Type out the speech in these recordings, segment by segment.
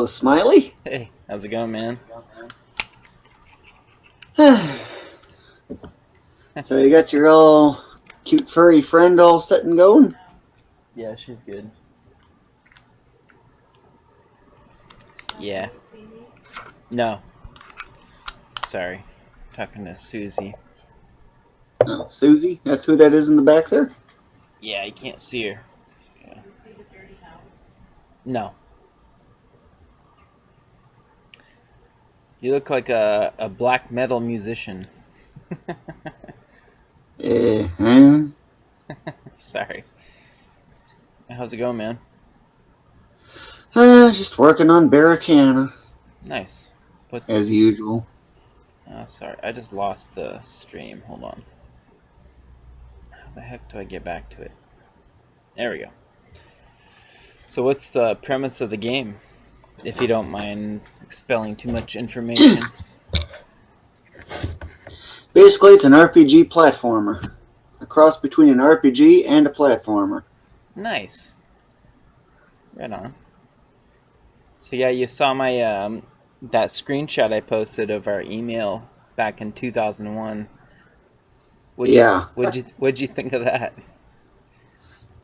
Smiley. Hey, how's it going, man? So you got your all cute furry friend all set and going? Yeah, she's good. Yeah. No. Sorry. Talking to Susie. Oh, Susie? That's who that is in the back there? Yeah, I can't see her. Yeah. No. You look like a black metal musician. Huh? Sorry. How's it going, man? Just working on Baricanna, Nice. as usual. Oh, sorry. I just lost the stream. Hold on. How the heck do I get back to it? There we go. So what's the premise of the game? If you don't mind expelling too much information. Basically, it's an RPG platformer. A cross between an RPG and a platformer. Nice. Right on. So yeah, you saw my that screenshot I posted of our email back in 2001. What'd you think of that?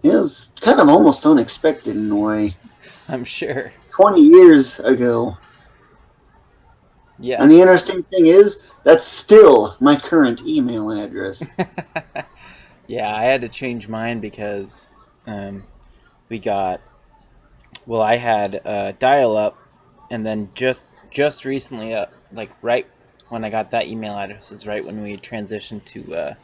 It was kind of almost unexpected in a way. I'm sure. 20 years ago. Yeah. And the interesting thing is, that's still my current email address. Yeah, I had to change mine because we got. Well, I had dial-up, and then just recently, like right when I got that email address is right when we transitioned to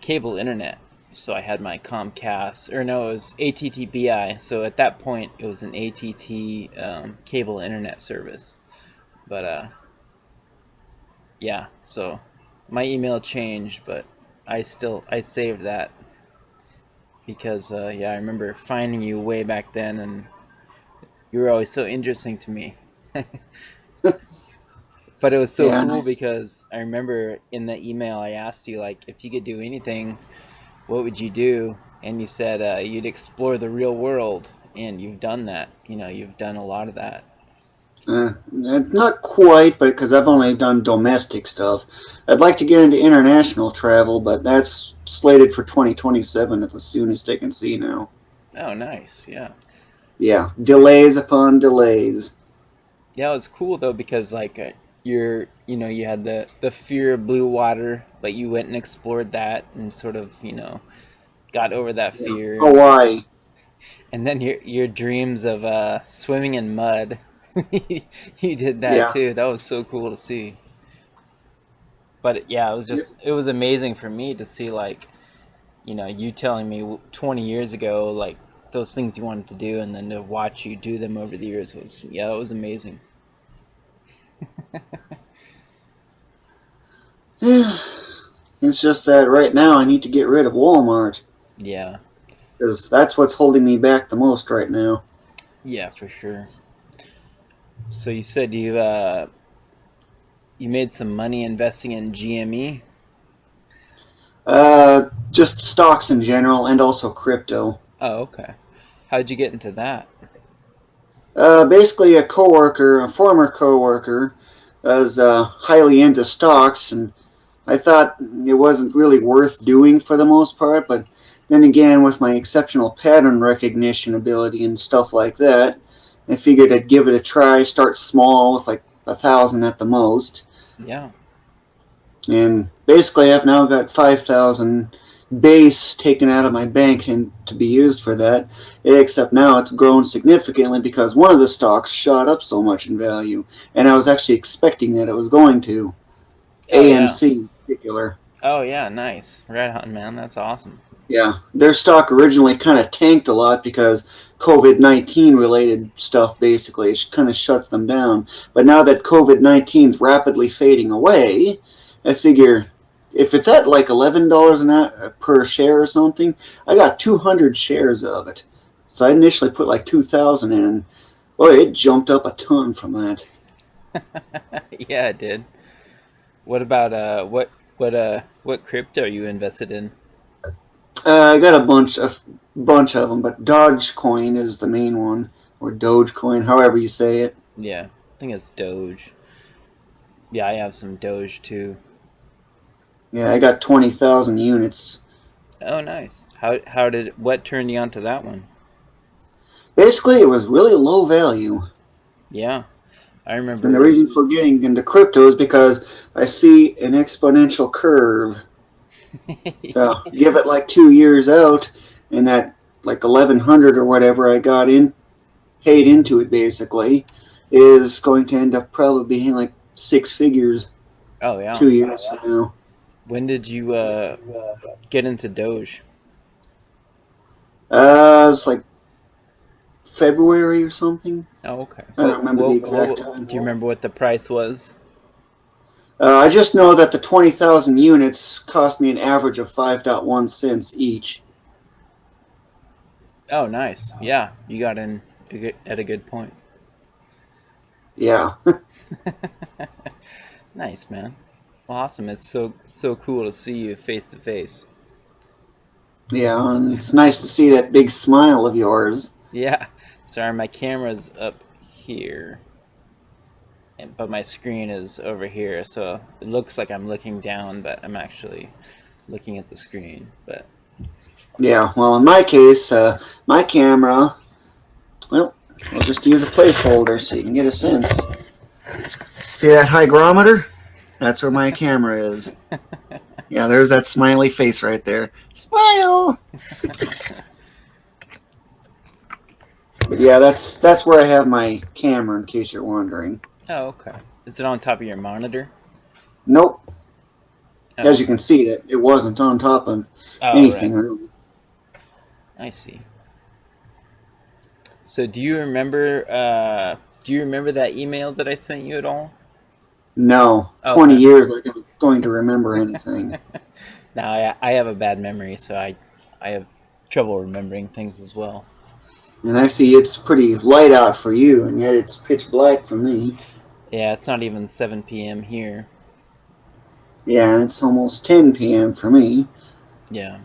cable internet. So I had my Comcast, or no, it was ATTBI. So at that point, it was an ATT cable internet service. But yeah, so my email changed, but I saved that because yeah, I remember finding you way back then, and you were always so interesting to me. But it was so cool because I remember in the email I asked you, like, if you could do anything, what would you do? And you said you'd explore the real world, and you've done that. You've done a lot of that. Not quite, but because I've only done domestic stuff. I'd like to get into international travel, but that's slated for 2027 at the soonest I can see now. Oh, nice. Yeah. Yeah, delays upon delays. Yeah, it was cool though because you had the fear of blue water, but you went and explored that and sort of got over that fear. Hawaii. And then your dreams of swimming in mud, you did that too. That was so cool to see. But yeah, it was amazing for me to see, like, you telling me 20 years ago, like, those things you wanted to do, and then to watch you do them over the years it was amazing. It's just that right now I need to get rid of Walmart. Yeah. Because that's what's holding me back the most right now. Yeah, for sure. So you said you made some money investing in GME? Just stocks in general and also crypto. Oh, okay. How'd you get into that? Basically, a former coworker, was highly into stocks, and I thought it wasn't really worth doing for the most part, but then again, with my exceptional pattern recognition ability and stuff like that, I figured I'd give it a try, start small with like 1,000 at the most. Yeah. And basically, I've now got 5,000 base taken out of my bank and to be used for that, except now it's grown significantly because one of the stocks shot up so much in value, and I was actually expecting that it was going to. AMC in particular. Oh, yeah, nice. Right on, man. That's awesome. Yeah, their stock originally kind of tanked a lot because COVID-19 related stuff basically kind of shut them down. But now that COVID-19 is rapidly fading away, I figure if it's at like $11 per share or something, I got 200 shares of it. So I initially put like 2,000 in. Boy, it jumped up a ton from that. Yeah, it did. What about what crypto are you invested in? I got a bunch of them, but Dogecoin is the main one. or Dogecoin, however you say it. Yeah, I think it's Doge. Yeah, I have some Doge too. Yeah, I got 20,000 units. Oh, nice. How did what turned you onto that one? Basically, it was really low value. Yeah, I And the remember. reason for getting into crypto is because I see an exponential curve. So give it like 2 years out, and that like 1,100 or whatever I got in, paid into it basically, is going to end up probably being like six figures Oh yeah. 2 years from now. When did you get into Doge? It's like February or something. Oh, okay. I don't remember the exact time. Do you remember what the price was? I just know that the 20,000 units cost me an average of 5.1 cents each. Oh, nice. Yeah, you got in at a good point. Yeah. Nice, man. Awesome. It's so cool to see you face to face. Yeah, and it's nice to see that big smile of yours. Yeah. Sorry, my camera's up here, but my screen is over here, so it looks like I'm looking down, but I'm actually looking at the screen. But Yeah, well, in my case, my camera, well, we'll just use a placeholder so you can get a sense. See that hygrometer? That's where my camera is. Yeah, there's that smiley face right there. Smile! But yeah, that's where I have my camera, in case you're wondering. oh, okay. Is it on top of your monitor? Nope. Oh, As you can see, it wasn't on top of oh, anything, right. really. I see. So, do you remember? Do you remember that email that I sent you at all? No, Oh, 20 okay. years, like I'm going to remember anything. Now I have a bad memory, so I have trouble remembering things as well. And I see it's pretty light out for you, and yet it's pitch black for me. Yeah, it's not even 7 p.m. here. Yeah, and it's almost 10 p.m. for me. Yeah.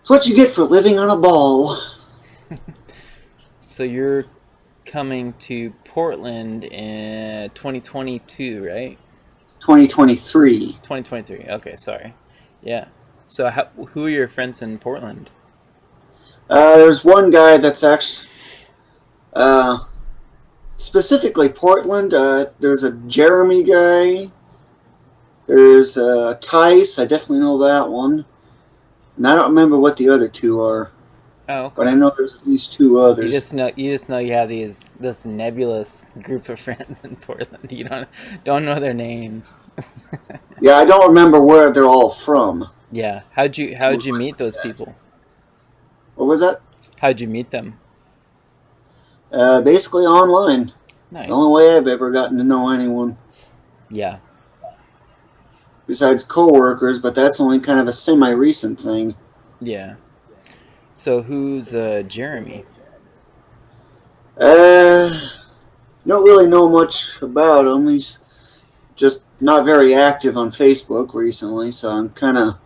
It's what you get for living on a ball. So you're coming to Portland in 2022, right? 2023. 2023. Okay, sorry. Yeah. So who are your friends in Portland? There's one guy that's actually specifically Portland. There's a Jeremy guy. There's Tice. I definitely know that one. And I don't remember what the other two are, Oh, okay. but I know there's at least two others. You just know you have this nebulous group of friends in Portland. You don't know their names. Yeah, I don't remember where they're all from. Yeah. How'd you meet those people? What was that? How'd you meet them? Basically online. Nice. It's the only way I've ever gotten to know anyone. Yeah. Besides coworkers, but that's only kind of a semi-recent thing. Yeah. So who's Jeremy? Don't really know much about him. He's just not very active on Facebook recently, so I'm kind of...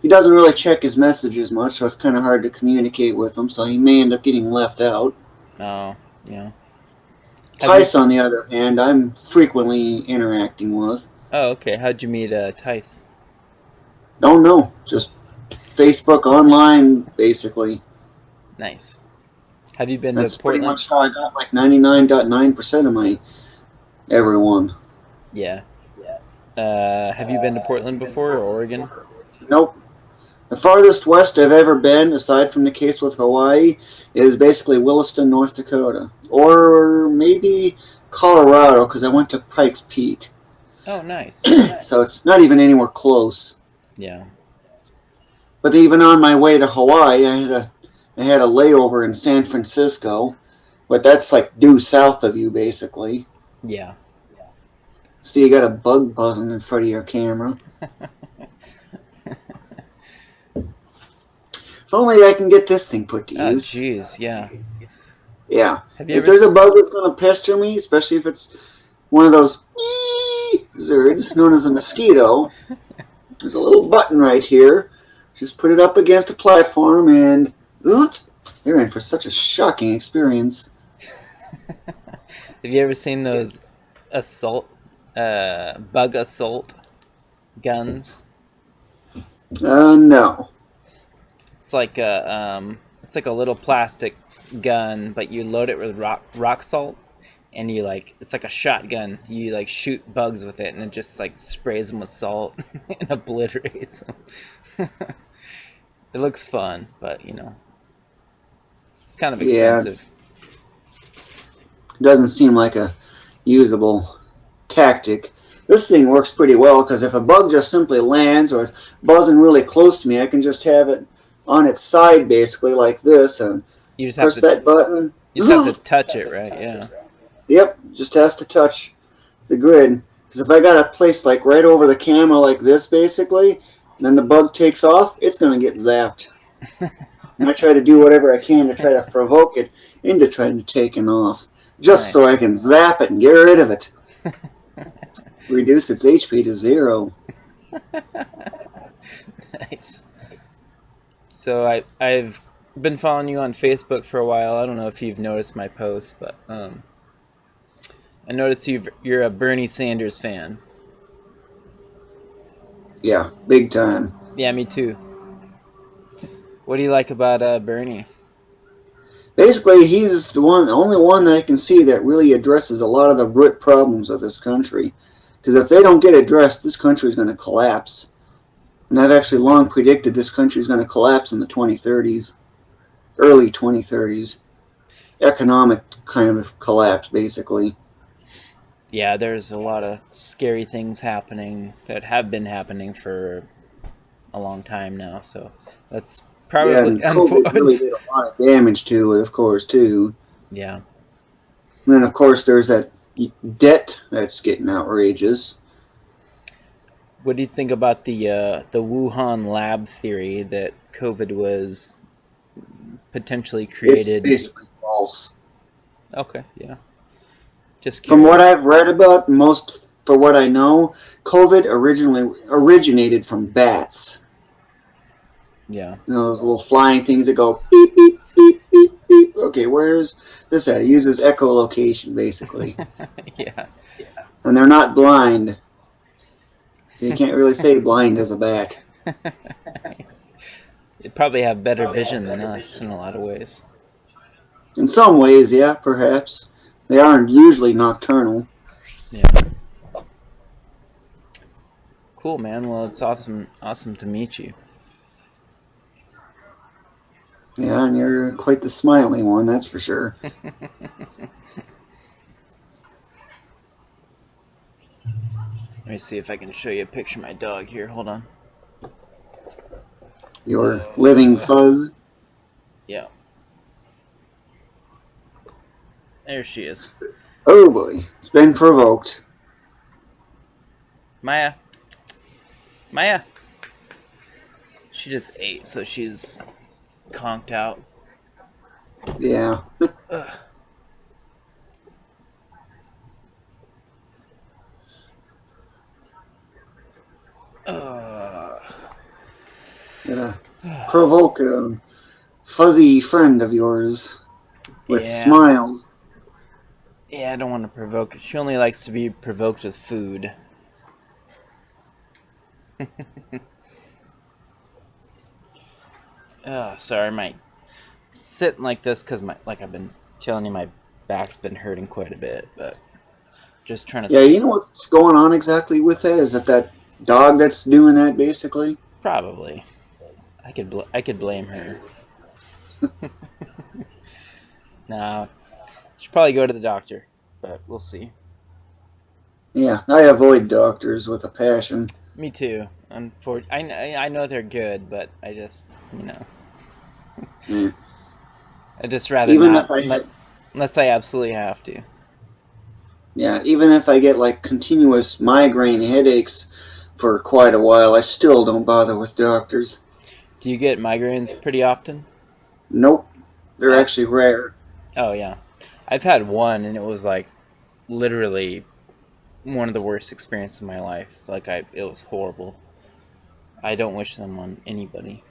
He doesn't really check his messages much, so it's kind of hard to communicate with him, so he may end up getting left out. Oh, yeah. Tice, on the other hand, I'm frequently interacting with. Oh, okay. How'd you meet Tice? Don't know. Just Facebook online, basically. Nice. Have you been That's to pretty Portland? much how I got like 99.9% of my everyone. Yeah. Have you been to Portland before, or Oregon? Nope. The farthest west I've ever been, aside from the case with Hawaii, is basically Williston, North Dakota. Or maybe Colorado, because I went to Pikes Peak. Oh, nice. So it's not even anywhere close. Yeah. But even on my way to Hawaii, I had a layover in San Francisco. But that's like due south of you, basically. Yeah. See, you got a bug buzzing in front of your camera. If only I can get this thing put to Oh, use. jeez, yeah. Yeah. Have you If ever there's a bug that's going to pester me, especially if it's one of those lizards known as a mosquito, there's a little button right here. Just put it up against a platform and you're in for such a shocking experience. Have you ever seen those assault, bug assault guns? No. It's like a little plastic gun, but you load it with rock salt, and you like it's like a shotgun. You like shoot bugs with it, and it just like sprays them with salt and obliterates them. It looks fun, but it's kind of Yeah, expensive. it doesn't seem like a usable tactic. This thing works pretty well because if a bug just simply lands or is buzzing really close to me, I can just have it on its side basically like this and You just have press to that button. you just have to touch it, right? Yeah. Yep, just has to touch the grid. Because if I got a place like right over the camera like this basically, and then the bug takes off, it's going to get zapped. And I try to do whatever I can to try to provoke it into trying to taking off. Just so I can zap it and get rid of it. Reduce its HP to 0. Nice. So I've been following you on Facebook for a while. I don't know if you've noticed my posts, but I noticed you're a Bernie Sanders fan. Yeah, big time. Yeah, me too. What do you like about Bernie? Basically, he's the only one that I can see that really addresses a lot of the root problems of this country. Because if they don't get addressed, this country is going to collapse. And I've actually long predicted this country is going to collapse in the 2030s, early 2030s. Economic kind of collapse, basically. Yeah, there's a lot of scary things happening that have been happening for a long time now. So that's Yeah, probably and COVID really did a lot of damage to it, of course, too. Yeah. And then, of course, there's that debt that's getting outrageous. What do you think about the Wuhan lab theory that COVID was potentially It's created? basically false. Okay, yeah. Just From what curious. I've read about, most for what I know, COVID originally originated from bats. Yeah. You know, those little flying things that go beep, beep, beep, beep, beep. Okay, where's this at? It uses echolocation, basically. Yeah. And they're not blind. So you can't really say blind as a bat. They probably have better vision than us in a lot of ways. In some ways, yeah, perhaps. They aren't usually nocturnal. Yeah. Cool, man. Well, it's awesome to meet you. Yeah, and you're quite the smiley one, that's for sure. Let me see if I can show you a picture of my dog here. Hold on. Your living fuzz. Yeah. There she is. Oh boy, it's been provoked. Maya. Maya. She just ate, so she's conked out. Yeah. Ugh. Gotta provoke a fuzzy friend of yours with Yeah. smiles. Yeah, I don't want to provoke her. She only likes to be provoked with food. Oh, sorry, my sitting like this because like I've been telling you, my back's been hurting quite a bit, but just trying to Yeah, you know what's going on exactly with that? Is it that dog that's doing that, basically? probably. I could blame her. No, should probably go to the doctor, but we'll see. Yeah, I avoid doctors with a passion. Me too. I know they're good, but I just Yeah. I just rather Even not if I had, unless I absolutely have to. yeah, even if I get like continuous migraine headaches for quite a while, I still don't bother with doctors. Do you get migraines pretty often? Nope, they're Uh, actually rare. oh yeah, I've had one, and it was like literally one of the worst experiences of my life. It was horrible. I don't wish them on anybody.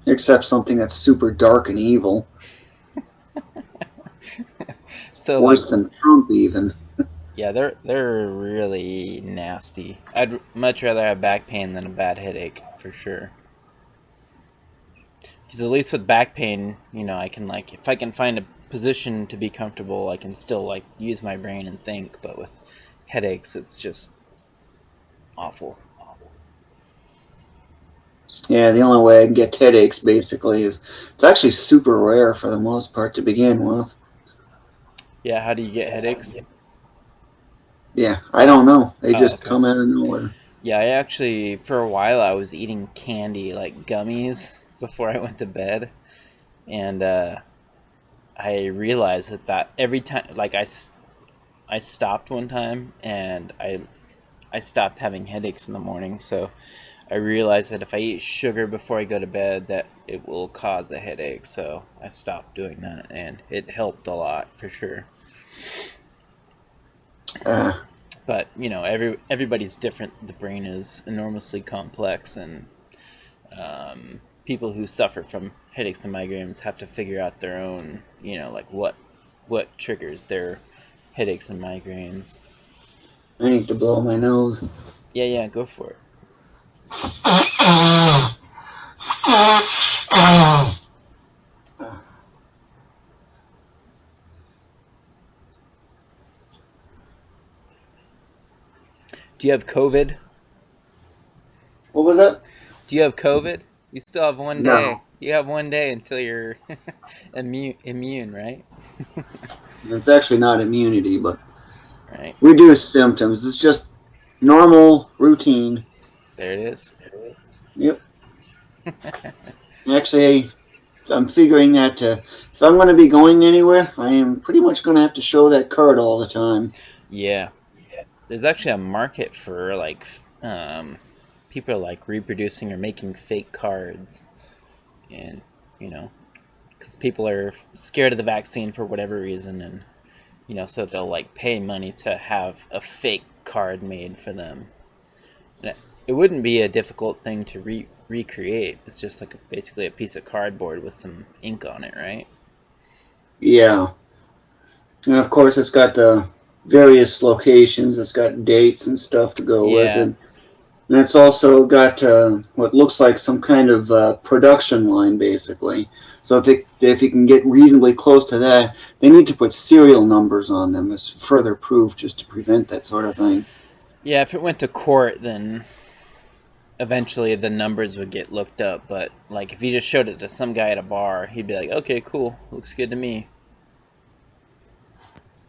Except something that's super dark and evil. So like, Worse than Trump, even. yeah, they're really nasty. I'd much rather have back pain than a bad headache for sure. Because at least with back pain, I can like if I can find a position to be comfortable, I can still like use my brain and think. But with headaches, it's just awful. Yeah, the only way I can get headaches basically is it's actually super rare for the most part to begin with. Yeah, how do you get headaches? Yeah, I don't know. They Oh, just okay. come out of nowhere. Yeah, I actually for a while I was eating candy like gummies before I went to bed, and I realized that every time like I stopped one time and I stopped having headaches in the morning. So I realized that if I eat sugar before I go to bed, that it will cause a headache. So I've stopped doing that, and it helped a lot for sure. Uh, But everybody's different. The brain is enormously complex, and people who suffer from headaches and migraines have to figure out their own, like what triggers their headaches and migraines. I need to blow my nose. Yeah, yeah, go for it. Do you have COVID? What was that? Do you have COVID? You still have one day. No, You have one day until you're immune, right? it's actually not immunity, but Right. reduced symptoms. It's just normal routine. There it is. Yep. Actually, I'm figuring that if I'm going to be going anywhere, I am pretty much going to have to show that card all the time. Yeah. There's actually a market for like people are like reproducing or making fake cards, and you know, because people are scared of the vaccine for whatever reason, and so they'll like pay money to have a fake card made for them. And it wouldn't be a difficult thing to recreate. It's just like basically a piece of cardboard with some ink on it, right? Yeah. And of course, it's got the various locations, it's got dates and stuff to go with Yeah, it. And it's also got what looks like some kind of production line, basically. So if you can get reasonably close to that, they need to put serial numbers on them as further proof, just to prevent that sort of thing. yeah. If it went to court, then eventually the numbers would get looked up. But like if you just showed it to some guy at a bar, he'd be like, "Okay, cool, looks good to me."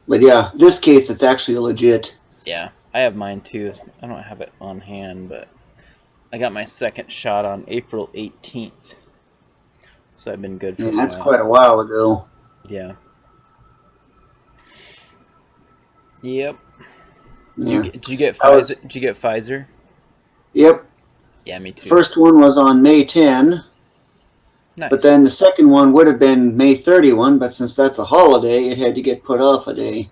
But yeah, this case, it's actually legit. Yeah, I have mine too. I don't have it on hand, but I got my second shot on April 18th, so I've been good for Yeah, a that's while. quite a while ago. Yeah. Yep. Yeah. Did you get I was, Pfizer? Did you get Pfizer? yep. Yeah, me The too. first one was on May 10, but Nice. then the second one would have been May 31, but since that's a holiday, it had to get put off a day.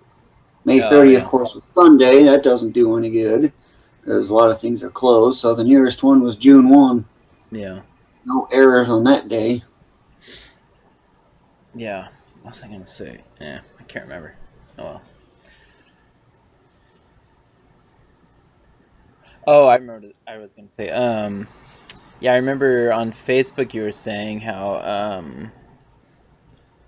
May Oh 30th, of yeah. course, was Sunday. That doesn't do any good because a lot of things are closed. So the nearest one was June 1. Yeah. No errors on that day. Yeah. What was I gonna say? Yeah, I can't remember. Oh well. Oh, I remember. I was gonna say. Yeah, I remember on Facebook you were saying how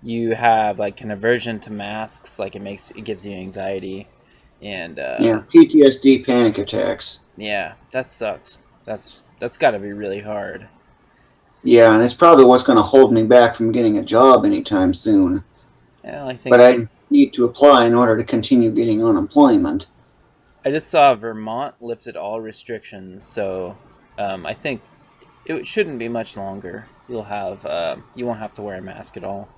you have like an aversion to masks, like it gives you anxiety, and Yeah, PTSD panic attacks. yeah, that sucks. That's got to be really hard. Yeah, and it's probably what's going to hold me back from getting a job anytime soon. Well, I But think I need to apply in order to continue getting unemployment. I just saw Vermont lifted all restrictions, so I think it shouldn't be much longer. You won't have to wear a mask at all.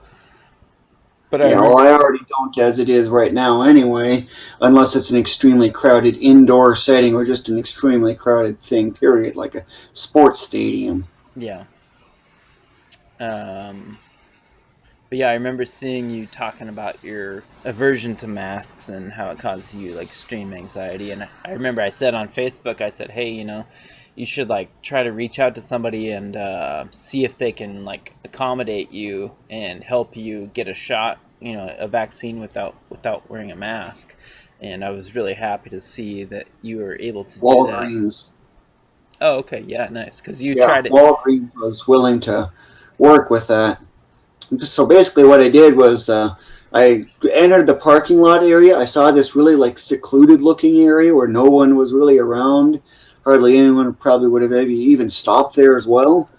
But I Yeah, well, remember, I already don't as it is right now anyway, unless it's an extremely crowded indoor setting or just an extremely crowded thing, period, like a sports stadium. yeah. Um, but yeah, I remember seeing you talking about your aversion to masks and how it causes you like extreme anxiety. And I remember I said on Facebook, I said, hey, you should like try to reach out to somebody and see if they can like accommodate you and help you get a shot a vaccine without wearing a mask, and I was really happy to see that you were able to do that. Walgreens. Oh, okay, yeah, nice. Because you Yeah, tried it. Walgreens was willing to work with that. So basically, what I did was I entered the parking lot area. I saw this really like secluded looking area where no one was really around. Hardly anyone probably would have maybe even stopped there as well.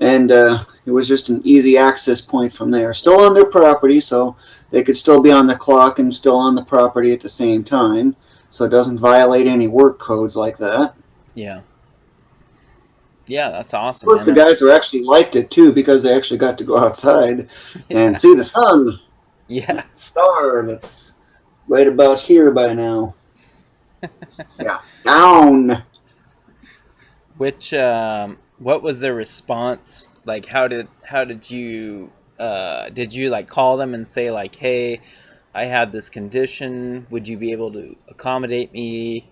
And it was just an easy access point from there. Still on their property, so they could still be on the clock and still on the property at the same time. So it doesn't violate any work codes like that. Yeah, yeah, that's awesome, Plus, man. the guys who actually liked it too because they actually got to go outside and Yeah, see the sun yeah. star that's right about here by now. Yeah, down. Which what was their response? Like, how did you like call them and say like, hey, I have this condition. Would you be able to accommodate me?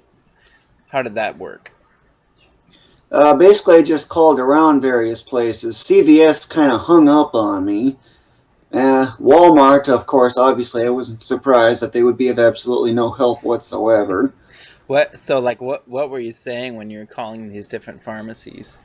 How did that work? Basically, I just called around various places. CVS kind of hung up on me. Walmart, of course, obviously, I wasn't surprised that they would be of absolutely no help whatsoever. What so like what were you saying when you were calling these different pharmacies?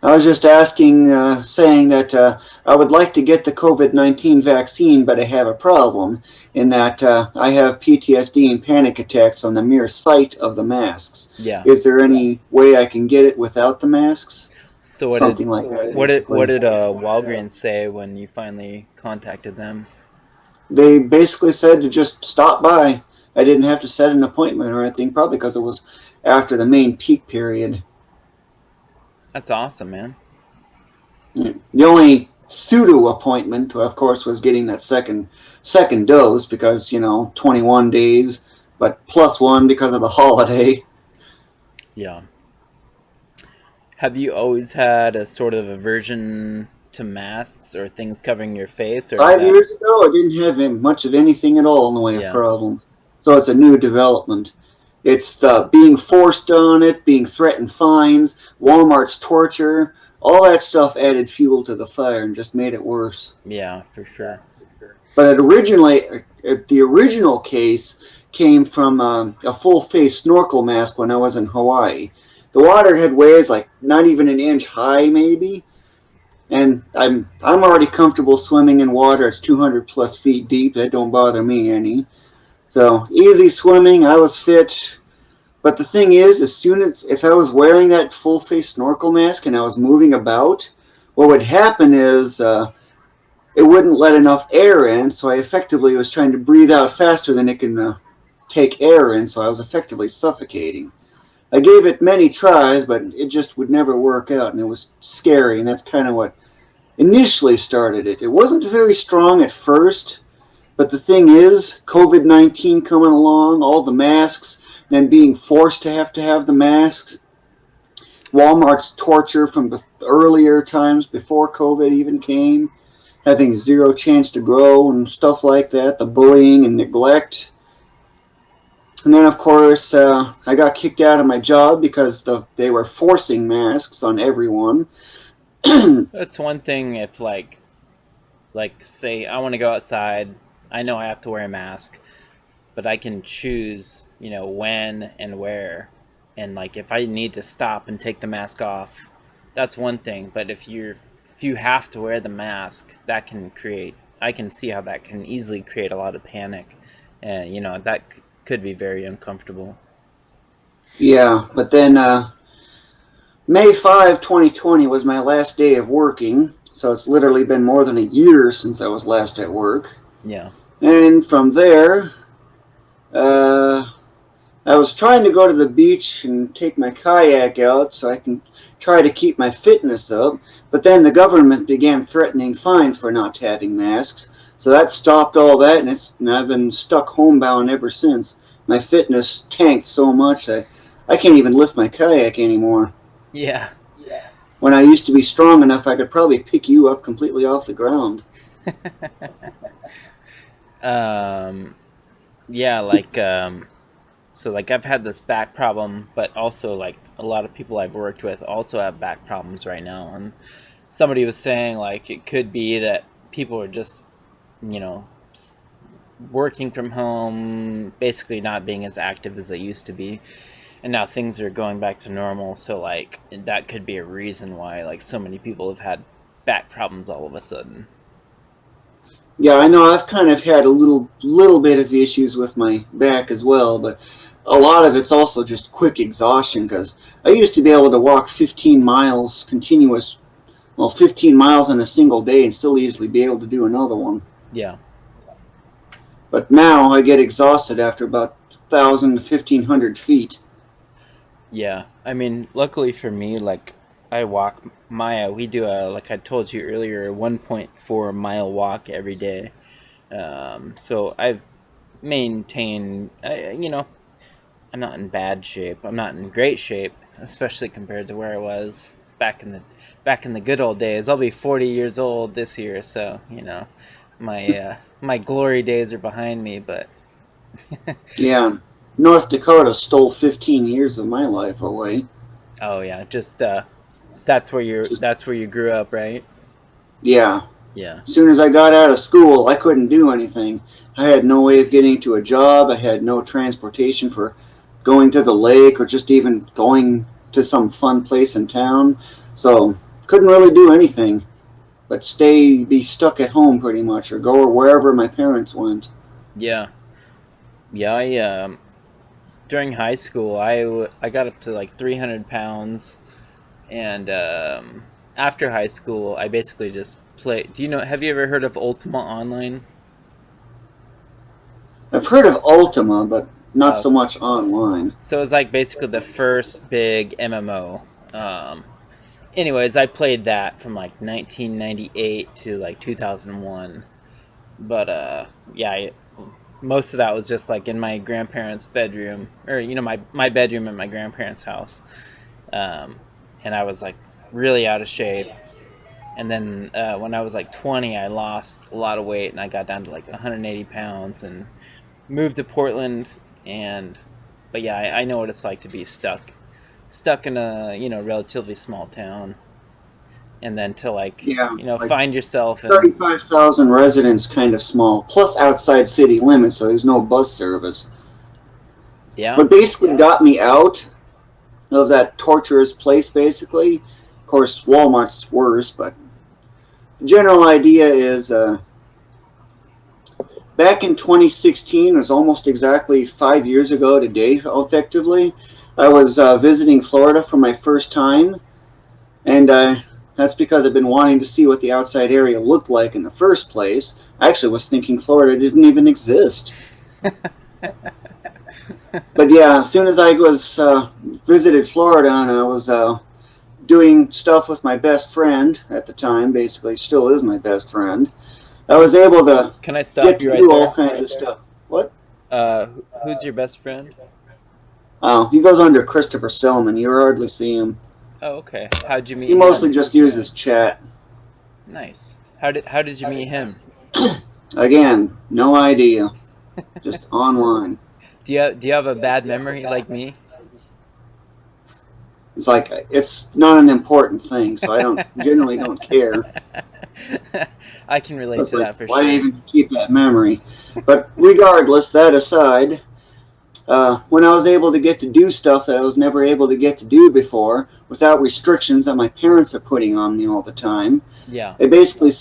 I was just saying that I would like to get the COVID-19 vaccine, but I have a problem in that I have PTSD and panic attacks from the mere sight of the masks. Yeah. Is there any way I can get it without the masks? So Something like that, what basically. did Walgreens say when you finally contacted them? They basically said to just stop by. I didn't have to set an appointment or anything, probably because it was after the main peak period. That's awesome, man. The only pseudo appointment, of course, was getting that second dose because 21 days, but plus one because of the holiday. Yeah. Have you always had a sort of aversion to masks or things covering your face, or did 5 years that? ago, I didn't have much of anything at all in the way of Yeah. problems, so it's a new development. It's the being forced on it, being threatened fines, Walmart's torture, all that stuff added fuel to the fire and just made it worse. Yeah, for sure. But the original case came from a full face snorkel mask when I was in Hawaii. The water had waves like not even an inch high, maybe, and I'm already comfortable swimming in water. It's 200 plus feet deep. That don't bother me any. So easy swimming. I was fit. But the thing is, as soon as if I was wearing that full face snorkel mask and I was moving about, what would happen is it wouldn't let enough air in, so I effectively was trying to breathe out faster than it can take air in, so I was effectively suffocating. I gave it many tries, but it just would never work out, and it was scary, and that's kind of what initially started it. It wasn't very strong at first, but the thing is, COVID-19 coming along, all the masks, then being forced to have the masks, Walmart's torture from earlier times before COVID even came, having zero chance to grow and stuff like that, the bullying and neglect. And then, of course, I got kicked out of my job because they were forcing masks on everyone. That's one thing if like say I want to go outside, I know I have to wear a mask, but I can choose, when and where. And like if I need to stop and take the mask off, that's one thing, but if you have to wear the mask, that can create I can see how that can easily create a lot of panic, and that could be very uncomfortable. Yeah, but then May 5, 2020 was my last day of working, so it's literally been more than a year since I was last at work. Yeah. And from there, uh, I was trying to go to the beach and take my kayak out so I can try to keep my fitness up, but then the government began threatening fines for not having masks, so that stopped all that, and I've been stuck homebound ever since. My fitness tanked so much that I can't even lift my kayak anymore. Yeah. When I used to be strong enough, I could probably pick you up completely off the ground. um yeah, like so like I've had this back problem, but also like a lot of people I've worked with also have back problems right now. And somebody was saying like it could be that people are just you know, working from home, basically not being as active as they used to be. And now things are going back to normal, so like that could be a reason why like so many people have had back problems all of a sudden. Yeah, I know I've kind of had a little bit of issues with my back as well, but a lot of it's also just quick exhaustion because I used to be able to walk 15 miles continuous, well, 15 miles in a single day and still easily be able to do another one. Yeah. But now I get exhausted after about 1,000 to 1,500 feet. Yeah. I mean, luckily for me, like I walk Maya, we do a like I told you earlier, a 1.4 mile walk every day. So I've maintained, I'm not in bad shape. I'm not in great shape, especially compared to where I was back in the good old days. I'll be 40 years old this year, so my glory days are behind me. But Yeah, North Dakota stole 15 years of my life away. oh yeah, just Just, that's where you grew up, right? yeah. Yeah, As soon as I got out of school, I couldn't do anything. I had no way of getting to a job. I had no transportation for going to the lake or just even going to some fun place in town. So, couldn't really do anything but be stuck at home pretty much or go wherever my parents went. yeah, yeah. During high school, I got up to like 300 pounds, and after high school, I basically just play. Do you know? Have you ever heard of Ultima Online? I've heard of Ultima, but not Uh, so much online. so it's like basically the first big MMO. Anyways, I played that from like 1998 to like 2001. But yeah, most of that was just like in my grandparents' bedroom, or my bedroom in my grandparents' house. Um, and I was like really out of shape. And then when I was like 20, I lost a lot of weight and I got down to like 180 pounds and moved to Portland. And but yeah, I know what it's like to be stuck in a relatively small town, and then to like Yeah, like find yourself and 35,000 residents, kind of small, plus outside city limits, so there's no bus service. yeah, What basically got me out of that torturous place, basically, of course, Walmart's worse, but the general idea is back in 2016, it was almost exactly 5 years ago today, effectively. I was visiting Florida for my first time, and that's because I've been wanting to see what the outside area looked like in the first place. I actually was thinking Florida didn't even exist. But yeah, as soon as I was visited Florida and I was doing stuff with my best friend at the time, basically still is my best friend, I was able to can I stop get to you right do all there? kinds of stuff. What? Who's your best friend? Oh, he goes under Christopher Selman. You hardly see him. Oh, okay. How'd you He meet mostly him? just uses chat. Nice. How did you meet him? Again, no idea. Just online. Do you have a bad memory like me? It's like it's not an important thing, so I don't generally don't care. I can relate It's to like that for why sure. even keep that memory? But regardless, that aside, when I was able to get to do stuff that I was never able to get to do before, without restrictions that my parents are putting on me all the time, Yeah. I basically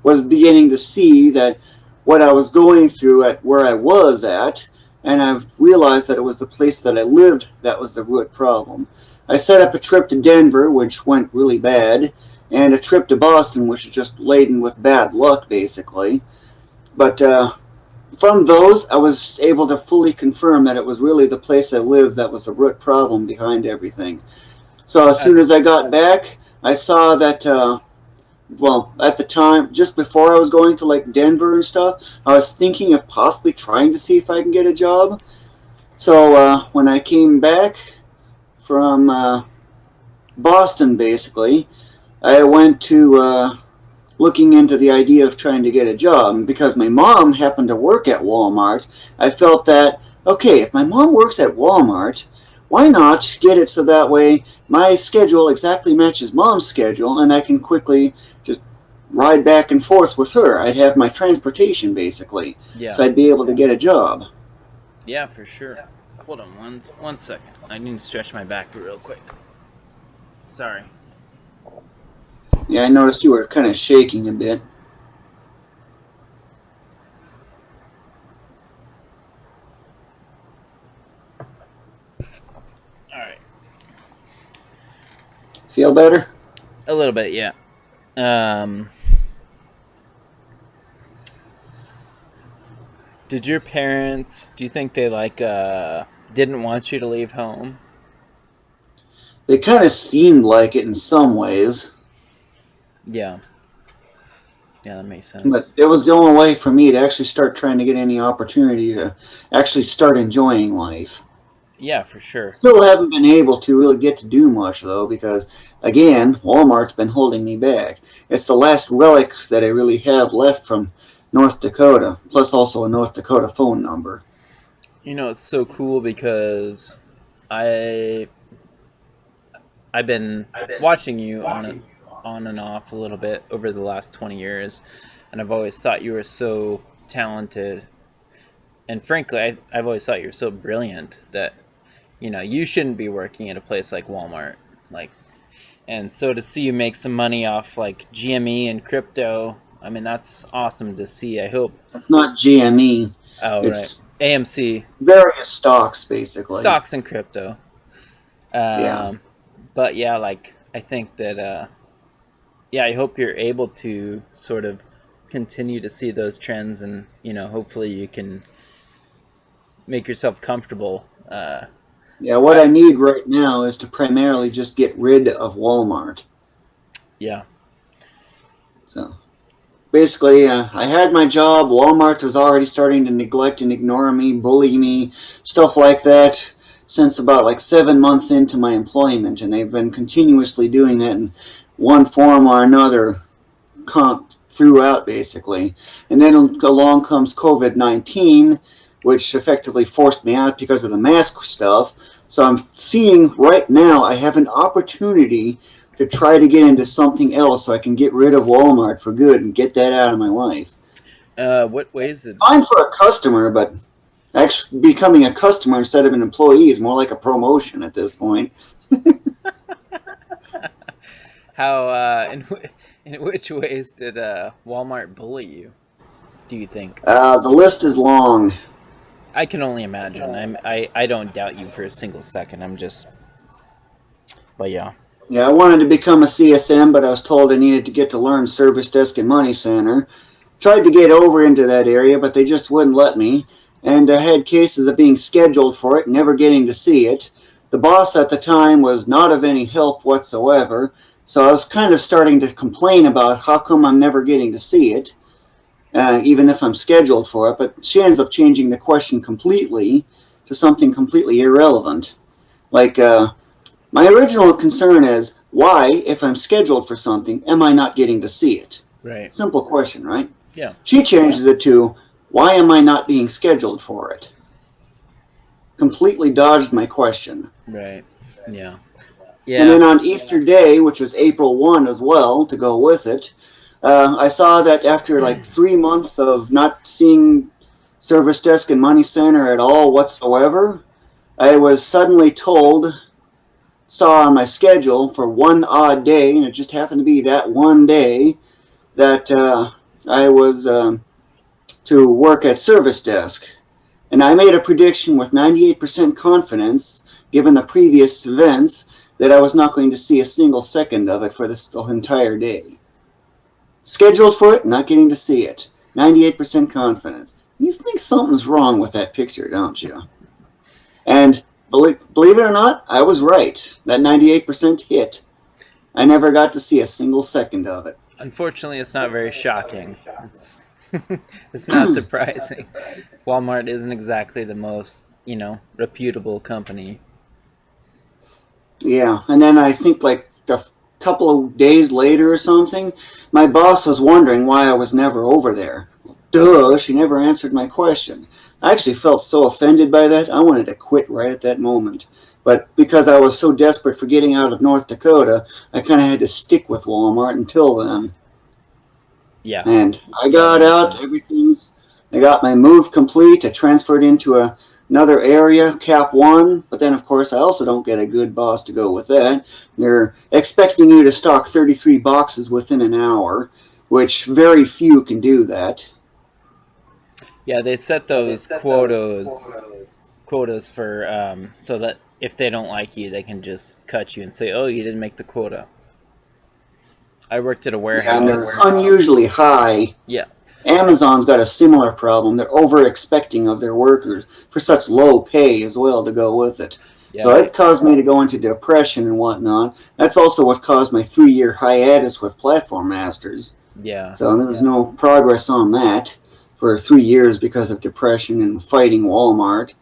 was beginning to see that what I was going through at where I was at, and I realized that it was the place that I lived that was the root problem. I set up a trip to Denver, which went really bad, and a trip to Boston, which was just laden with bad luck, basically. But from those, I was able to fully confirm that it was really the place I lived that was the root problem behind everything. So as soon as That's I got back, I saw that well, at the time, just before I was going to like Denver and stuff, I was thinking of possibly trying to see if I can get a job. So when I came back from Boston, basically, I went to looking into the idea of trying to get a job. And because my mom happened to work at Walmart, I felt that, okay, if my mom works at Walmart, why not get it so that way my schedule exactly matches mom's schedule and I can quickly just ride back and forth with her. I'd have my transportation, basically. Yeah. So I'd be able to get a job. Yeah, for sure. Hold on one second. I need to stretch my back real quick. Sorry. Yeah, I noticed you were kind of shaking a bit. All right. Feel better? A little bit, yeah. Did your parents, do you think they didn't want you to leave home? They kind of seemed like it in some ways. Yeah. Yeah, that makes But sense. it was the only way for me to actually start trying to get any opportunity to actually start enjoying life. Yeah, for sure. Still haven't been able to really get to do much, though, because, again, Walmart's been holding me back. It's the last relic that I really have left from North Dakota, plus also a North Dakota phone number. It's so cool because I I've been watching you on and off a little bit over the last 20 years, and I've always thought you were so talented. And frankly, I've always thought you were so brilliant that you shouldn't be working at a place like Walmart. Like, and so to see you make some money off like GME and crypto, I mean that's awesome to see. I hope. It's not GME. Oh right, It's AMC various stocks, basically. stocks and crypto. Yeah. Um, but yeah, like I think that yeah, I hope you're able to sort of continue to see those trends, and hopefully you can make yourself comfortable. Yeah, what I need right now is to primarily just get rid of Walmart. Yeah, So basically, I had my job. Walmart was already starting to neglect and ignore me, bully me, stuff like that, since about like 7 months into my employment, and they've been continuously doing that in one form or another throughout, basically. And then along comes COVID-19, which effectively forced me out because of the mask stuff. So I'm seeing right now I have an opportunity to try to get into something else so I can get rid of Walmart for good and get that out of my life. what ways did Fine for a customer, but actually becoming a customer instead of an employee is more like a promotion at this point. how in which ways did Walmart bully you? Do you think? The list is long. I can only imagine. I don't doubt you for a single second. But yeah. Yeah, I wanted to become a CSM, but I was told I needed to get to learn Service Desk and Money Center. Tried to get over into that area, but they just wouldn't let me. And I had cases of being scheduled for it and never getting to see it. The boss at the time was not of any help whatsoever, so I was kind of starting to complain about how come I'm never getting to see it, even if I'm scheduled for it. But she ends up changing the question completely to something completely irrelevant. Like, my original concern is, why, if I'm scheduled for something, am I not getting to see it? Right. Simple question, right? Yeah. She changes it to, why am I not being scheduled for it? Completely dodged my question. Right. Yeah. And then Yeah. on Easter Day, which was April 1 as well, to go with it, I saw that after like 3 months of not seeing Service Desk and Money Center at all whatsoever, I was suddenly saw on my schedule for one odd day, and it just happened to be that one day, that I was to work at Service Desk. And I made a prediction with 98% confidence, given the previous events, that I was not going to see a single second of it for this entire day. Scheduled for it, not getting to see it. 98% confidence. You think something's wrong with that picture, don't you? And believe it or not, I was right. That 98% hit. I never got to see a single second of it. Unfortunately, it's not very shocking. It's it's not surprising. Walmart isn't exactly the most, reputable company. Yeah, and then I think like a couple of days later or something, my boss was wondering why I was never over there. Duh, she never answered my question. I actually felt so offended by that, I wanted to quit right at that moment. But because I was so desperate for getting out of North Dakota, I kind of had to stick with Walmart until then. Yeah. And I Yeah, that got makes out, sense. I got my move complete. I transferred into another area, Cap 1, but then, of course, I also don't get a good boss to go with that. They're expecting you to stock 33 boxes within an hour, which very few can do that. Yeah, they set those quotas for so that if they don't like you, they can just cut you and say, "Oh, you didn't make the quota." I worked at a Yeah, and they're warehouse. unusually high. Yeah, Amazon's got a similar problem. They're over expecting of their workers for such low pay as well to go with it. yeah, So it caused me to go into depression and whatnot. That's also what caused my 3 year hiatus with Platform Masters. yeah, So there was no progress on that for 3 years because of depression and fighting Walmart.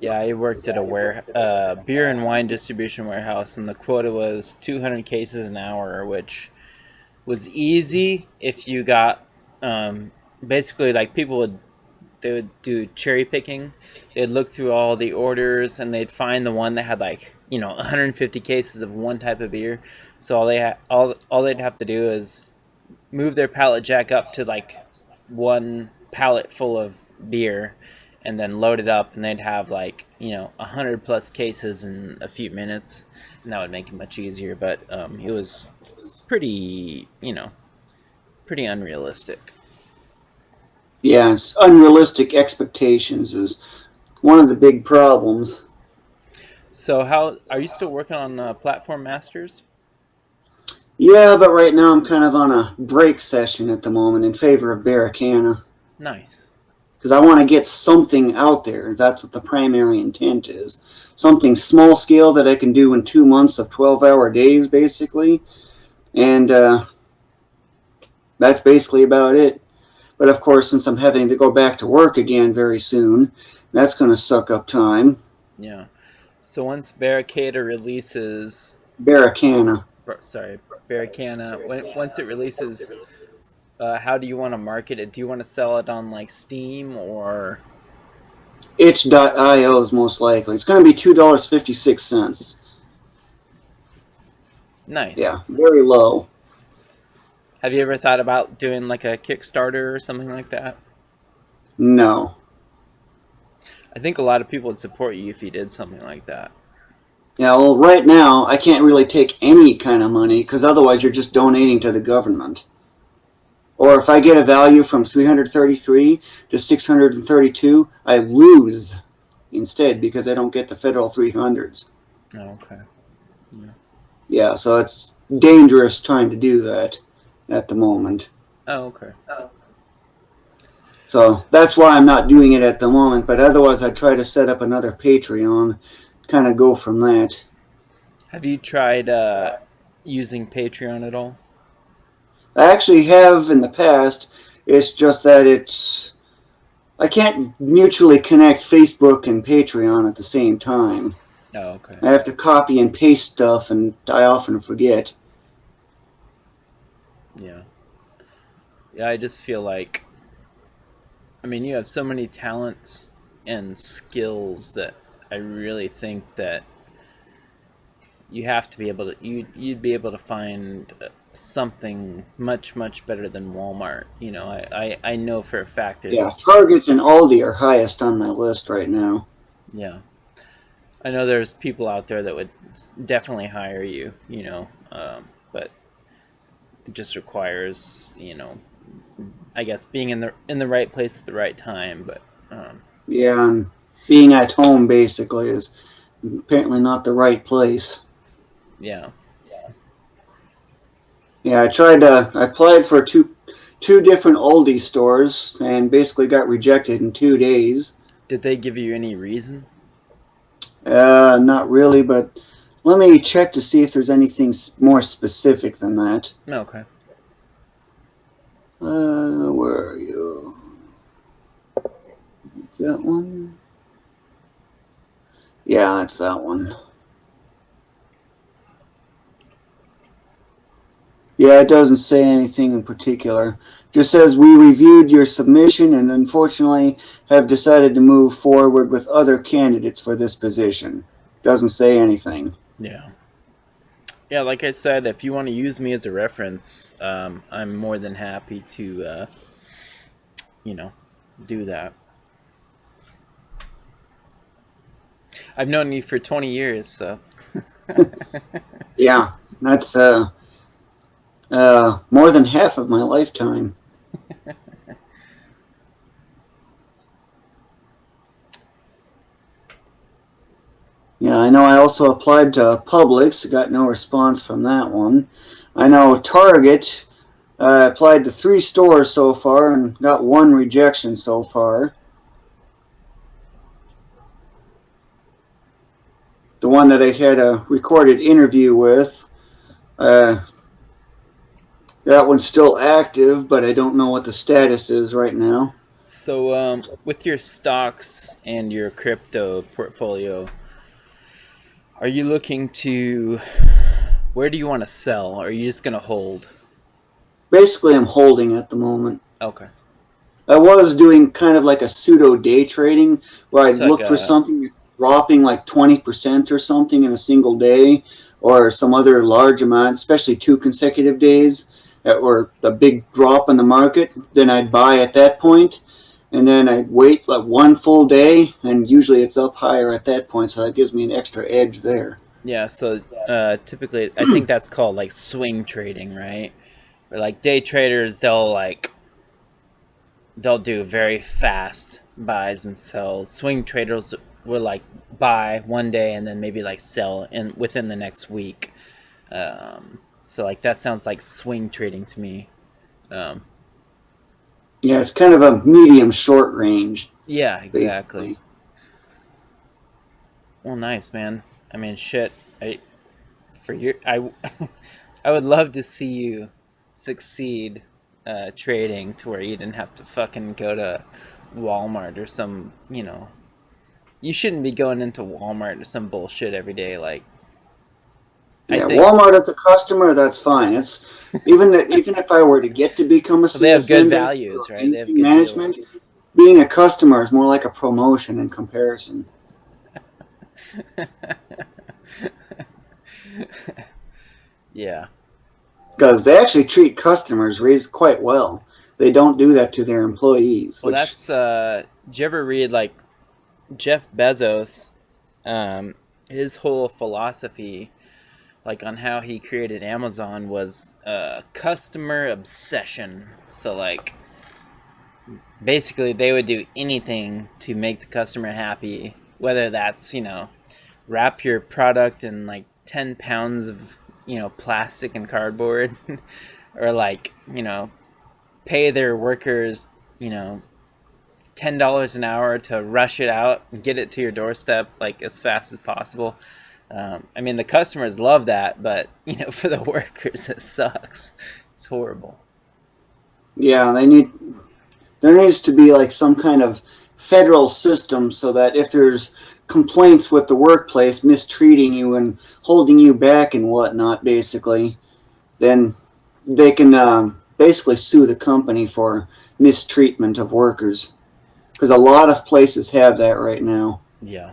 yeah. I worked at a beer and wine distribution warehouse, and the quota was 200 cases an hour, which was easy if you got um, basically like people would they would do cherry picking. They'd look through all the orders and they'd find the one that had like 150 cases of one type of beer. So all they'd have to do is move their pallet jack up to like one pallet full of beer, and then load it up, and they'd have like 100 plus cases in a few minutes, and that would make it much easier. But it was pretty pretty unrealistic. Yeah, it's unrealistic expectations is one of the big problems. So how are you still working on Platform Masters? Yeah, but right now I'm kind of on a break session at the moment in favor of Baricanna. Nice. Because I want to get something out there. That's what the primary intent is. Something small scale that I can do in 2 months of 12-hour days, basically. And that's basically about it. But of course, since I'm having to go back to work again very soon, that's going to suck up time. Yeah. So once Barricada releases, Baricanna. sorry, Barricana, once it releases, how do you want to market it? Do you want to sell it on like Steam or? Itch.io is most likely. It's going to be $2.56. Nice. Yeah, very low. Have you ever thought about doing like a Kickstarter or something like that? No. I think a lot of people would support you if you did something like that. Yeah, well, right now, I can't really take any kind of money because otherwise you're just donating to the government. Or if I get a value from 333 to 632, I lose instead because I don't get the federal 300s. Oh, okay. Yeah. Yeah, so it's dangerous trying to do that at the moment. Oh, okay. So that's why I'm not doing it at the moment, but otherwise I'd try to set up another Patreon, kind of go from that. Have you tried using Patreon at all? I actually have in the past, it's just that I can't mutually connect Facebook and Patreon at the same time. Oh, okay. I have to copy and paste stuff, and I often forget. Yeah. Yeah, I just feel like, I mean, you have so many talents and skills that I really think that you have to be able to you'd be able to find something much better than Walmart. I know for a fact Yeah, there's Target and Aldi are highest on my list right now. yeah, I know there's people out there that would definitely hire you. But it just requires I guess being in the right place at the right time. But Yeah, and being at home basically is apparently not the right place. yeah, Yeah, I applied for two different Aldi stores and basically got rejected in 2 days. did they give you any reason? Not really, but let me check to see if there's anything more specific than that. Okay. Where are you? That one? Yeah, it's that one. Yeah, it doesn't say anything in particular. Just says we reviewed your submission and unfortunately have decided to move forward with other candidates for this position. Doesn't say anything. Yeah. Yeah, like I said, if you want to use me as a reference, I'm more than happy to, you know, do that. I've known you for 20 years, so Yeah, that's more than half of my lifetime. Yeah, I know I also applied to Publix, got no response from that one. I know Target, applied to 3 stores so far and got 1 rejection so far. The one that I had a recorded interview with, uh, that one's still active, but I don't know what the status is right now. so with your stocks and your crypto portfolio, are you looking to where do you want to sell? Or are you just gonna hold? Basically, I'm holding at the moment. Okay, I was doing kind of like a pseudo day trading where I'd so like look for something that's dropping like 20% or something in a single day or some other large amount, especially 2 consecutive days that were a big drop in the market. Then I'd buy at that point and then I'd wait like 1 full day and usually it's up higher at that point. So that gives me an extra edge there. yeah. So typically, I think that's called like swing trading, right? Or like day traders, they'll do very fast buys and sells. Swing traders will like buy one day and then maybe like sell in within the next week. So like that sounds like swing trading to me. Um, Yeah, it's kind of a medium short range, yeah, exactly. basically. Well, nice, man. I mean, shit. I for your I I would love to see you succeed trading to where you didn't have to fucking go to Walmart or some, you shouldn't be going into Walmart or some bullshit every day. Like, I Yeah, think Walmart as a customer, that's fine. It's even if I were to get to become a well, they have good CSM basically or values, right? They have anything good management, deals. being a customer is more like a promotion in comparison Yeah. because they actually treat customers quite well. They don't do that to their employees, Well, which that's did you ever read like Jeff Bezos, um, his whole philosophy, like on how he created Amazon, was customer obsession. So like basically they would do anything to make the customer happy, whether that's, wrap your product in like 10 pounds of, plastic and cardboard or like, pay their workers, you know, $10 an hour to rush it out and get it to your doorstep like as fast as possible. I mean, the customers love that, but for the workers, it sucks. It's horrible. yeah, there needs to be like some kind of federal system so that if there's complaints with the workplace mistreating you and holding you back and whatnot, basically, then they can basically sue the company for mistreatment of workers because a lot of places have that right now. Yeah,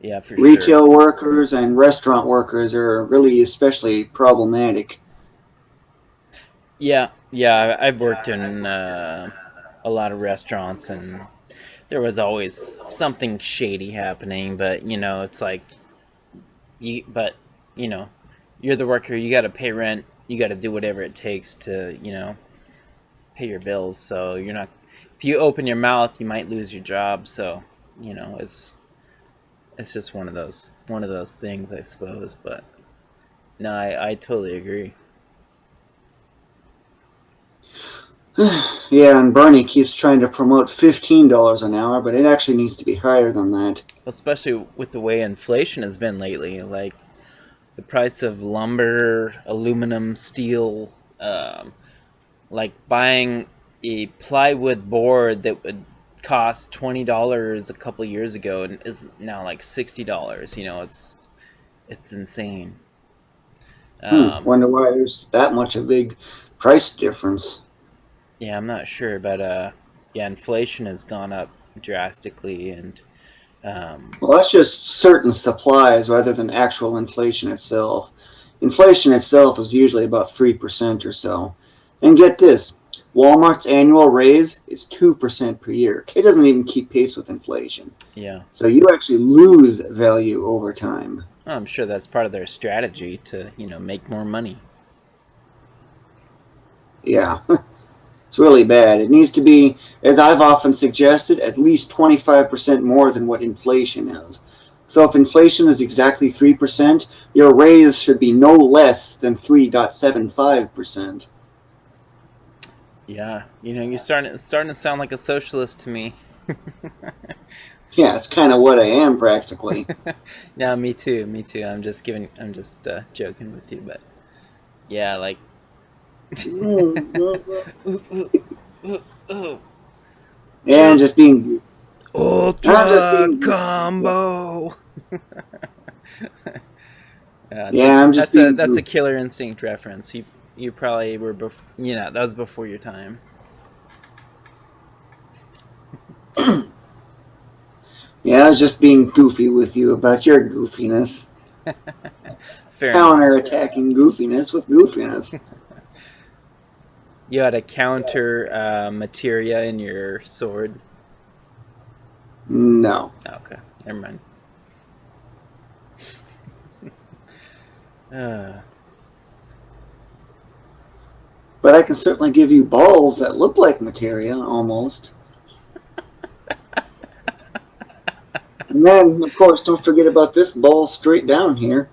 yeah, for sure. Retail workers and restaurant workers are really especially problematic. Yeah, yeah. I've worked in a lot of restaurants, and there was always something shady happening. But it's like but you know, you're the worker. You got to pay rent. You got to do whatever it takes to pay your bills. So you're not. If you open your mouth, you might lose your job. So it's just one of those things, I suppose. But no, I totally agree. Yeah, and Bernie keeps trying to promote $15 an hour, but it actually needs to be higher than that. Especially with the way inflation has been lately, like the price of lumber, aluminum, steel, like buying a plywood board that would cost $20 a couple years ago and is now like $60. It's insane. Um, Wonder why there's that much a big price difference. yeah, I'm not sure, but yeah, inflation has gone up drastically, and Well, that's just certain supplies rather than actual inflation itself. Inflation itself is usually about 3% or so. And get this, Walmart's annual raise is 2% per year. It doesn't even keep pace with inflation. Yeah. So you actually lose value over time. I'm sure that's part of their strategy to, make more money. Yeah, it's really bad. It needs to be, as I've often suggested, at least 25% more than what inflation is. So if inflation is exactly 3%, your raise should be no less than 3.75%. Yeah, you're starting to sound like a socialist to me. Yeah, it's kind of what I am practically. No, me too. Me too. I'm just joking with you, but yeah, like Yeah, I'm just being. I'm just ultra being. combo. Yeah, I'm just being. That's a Killer Instinct reference. You probably were that was before your time. Yeah, I was just being goofy with you about your goofiness. Fair enough. Counter-attacking goofiness with goofiness. You had a counter materia in your sword. No. Oh, okay, never mind. But I can certainly give you balls that look like materia, almost. And then, of course, don't forget about this ball straight down here.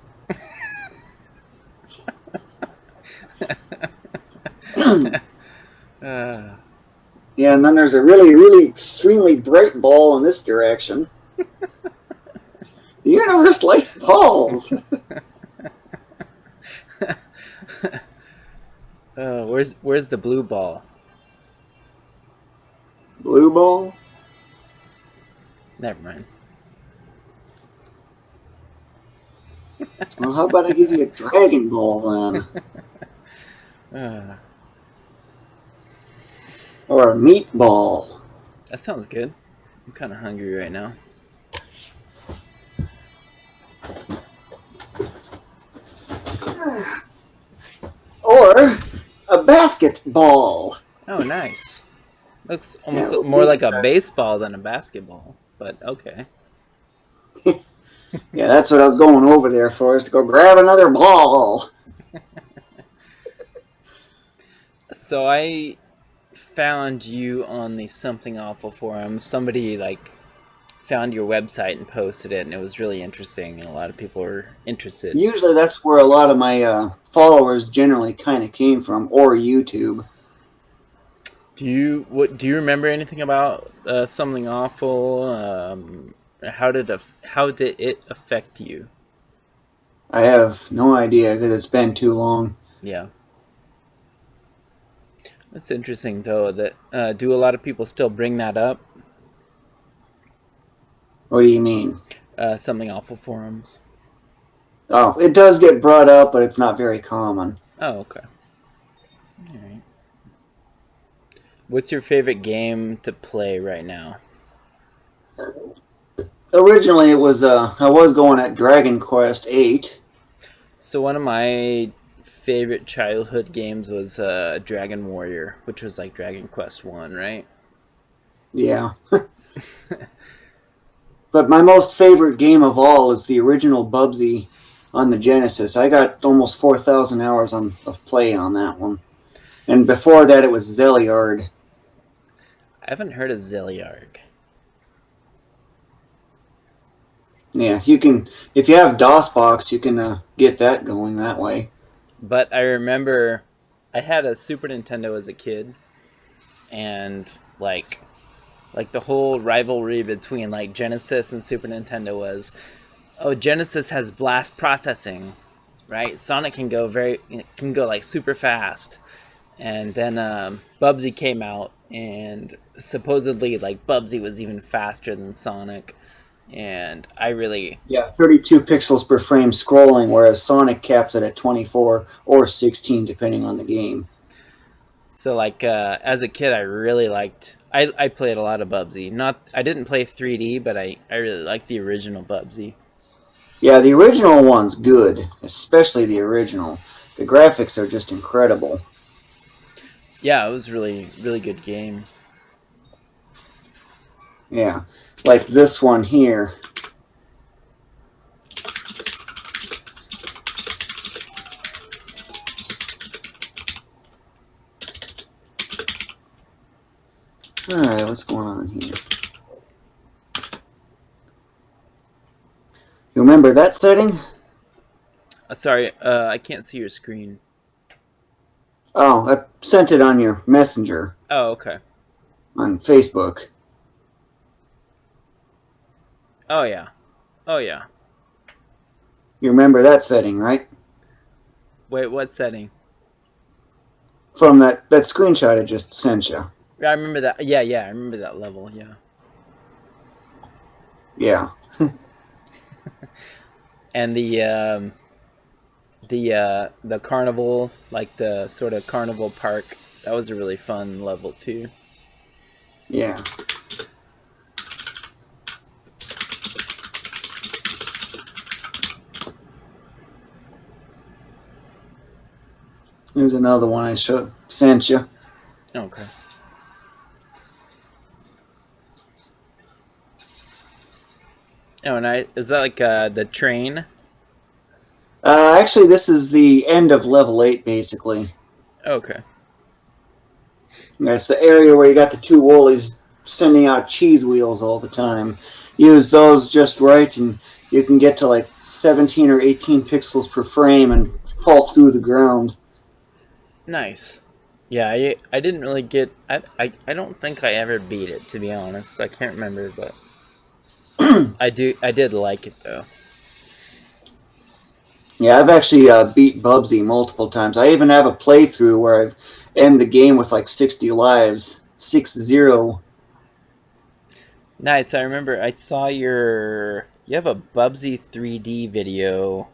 Yeah, and then there's a really, really extremely bright ball in this direction. The universe likes balls. Where's the blue ball? Blue ball? Never mind. Well, how about I give you a Dragon Ball then? Or a meatball. That sounds good. I'm kind of hungry right now. Or a basketball. Oh, nice. Looks almost more like a baseball than a basketball, but okay. Yeah, that's what I was going over there for, is to go grab another ball. So I found you on the Something Awful forum. Somebody found your website and posted it, and it was really interesting, and a lot of people were interested. Usually that's where a lot of my followers generally kind of came from, or YouTube. Do you remember anything about Something Awful? How did it affect you? I have no idea because it's been too long. Yeah. That's interesting, though. That do a lot of people still bring that up? What do you mean? Something Awful forums. Oh, it does get brought up, but it's not very common. Oh, okay. All right. What's your favorite game to play right now? Originally, it was I was going at Dragon Quest VIII. So one of my favorite childhood games was Dragon Warrior, which was like Dragon Quest 1, right? Yeah. But my most favorite game of all is the original Bubsy on the Genesis. I got almost 4,000 hours of play on that one. And before that, it was Zeliard. I haven't heard of Zeliard. Yeah, you can, if you have DOSBox, you can get that going that way. But I remember I had a Super Nintendo as a kid, and like the whole rivalry between like Genesis and Super Nintendo was, oh, Genesis has blast processing, right? Sonic can go like super fast, and then Bubsy came out, and supposedly like Bubsy was even faster than Sonic, and I really Yeah, 32 pixels per frame scrolling, whereas Sonic caps it at 24 or 16, depending on the game. So like as a kid, I really liked. I played a lot of Bubsy. Not I didn't play 3D, but I really liked the original Bubsy. Yeah, the original one's good, especially the original. The graphics are just incredible. Yeah, it was really good game. Yeah, like this one here. Alright, what's going on here? You remember that setting? Sorry, I can't see your screen. Oh, I sent it on your messenger Oh, okay. on Facebook. Oh yeah. Oh yeah. You remember that setting, right? Wait, what setting? From that screenshot I just sent you. Yeah, I remember that. Yeah, I remember that level. Yeah. Yeah. And the carnival, like the sort of carnival park, that was a really fun level too. Yeah. Here's another one I sent you. Okay. Oh, and is that like the train? Actually, this is the end of level 8, basically. Okay. That's the area where you got the two woolies sending out cheese wheels all the time. Use those just right, and you can get to like 17 or 18 pixels per frame and fall through the ground. Nice. Yeah, I didn't really get. I don't think I ever beat it, to be honest. I can't remember, but I did like it though. Yeah, I've actually beat Bubsy multiple times. I even have a playthrough where I've end the game with like 60 lives. 6-0. Nice. I remember I saw you have a Bubsy 3D video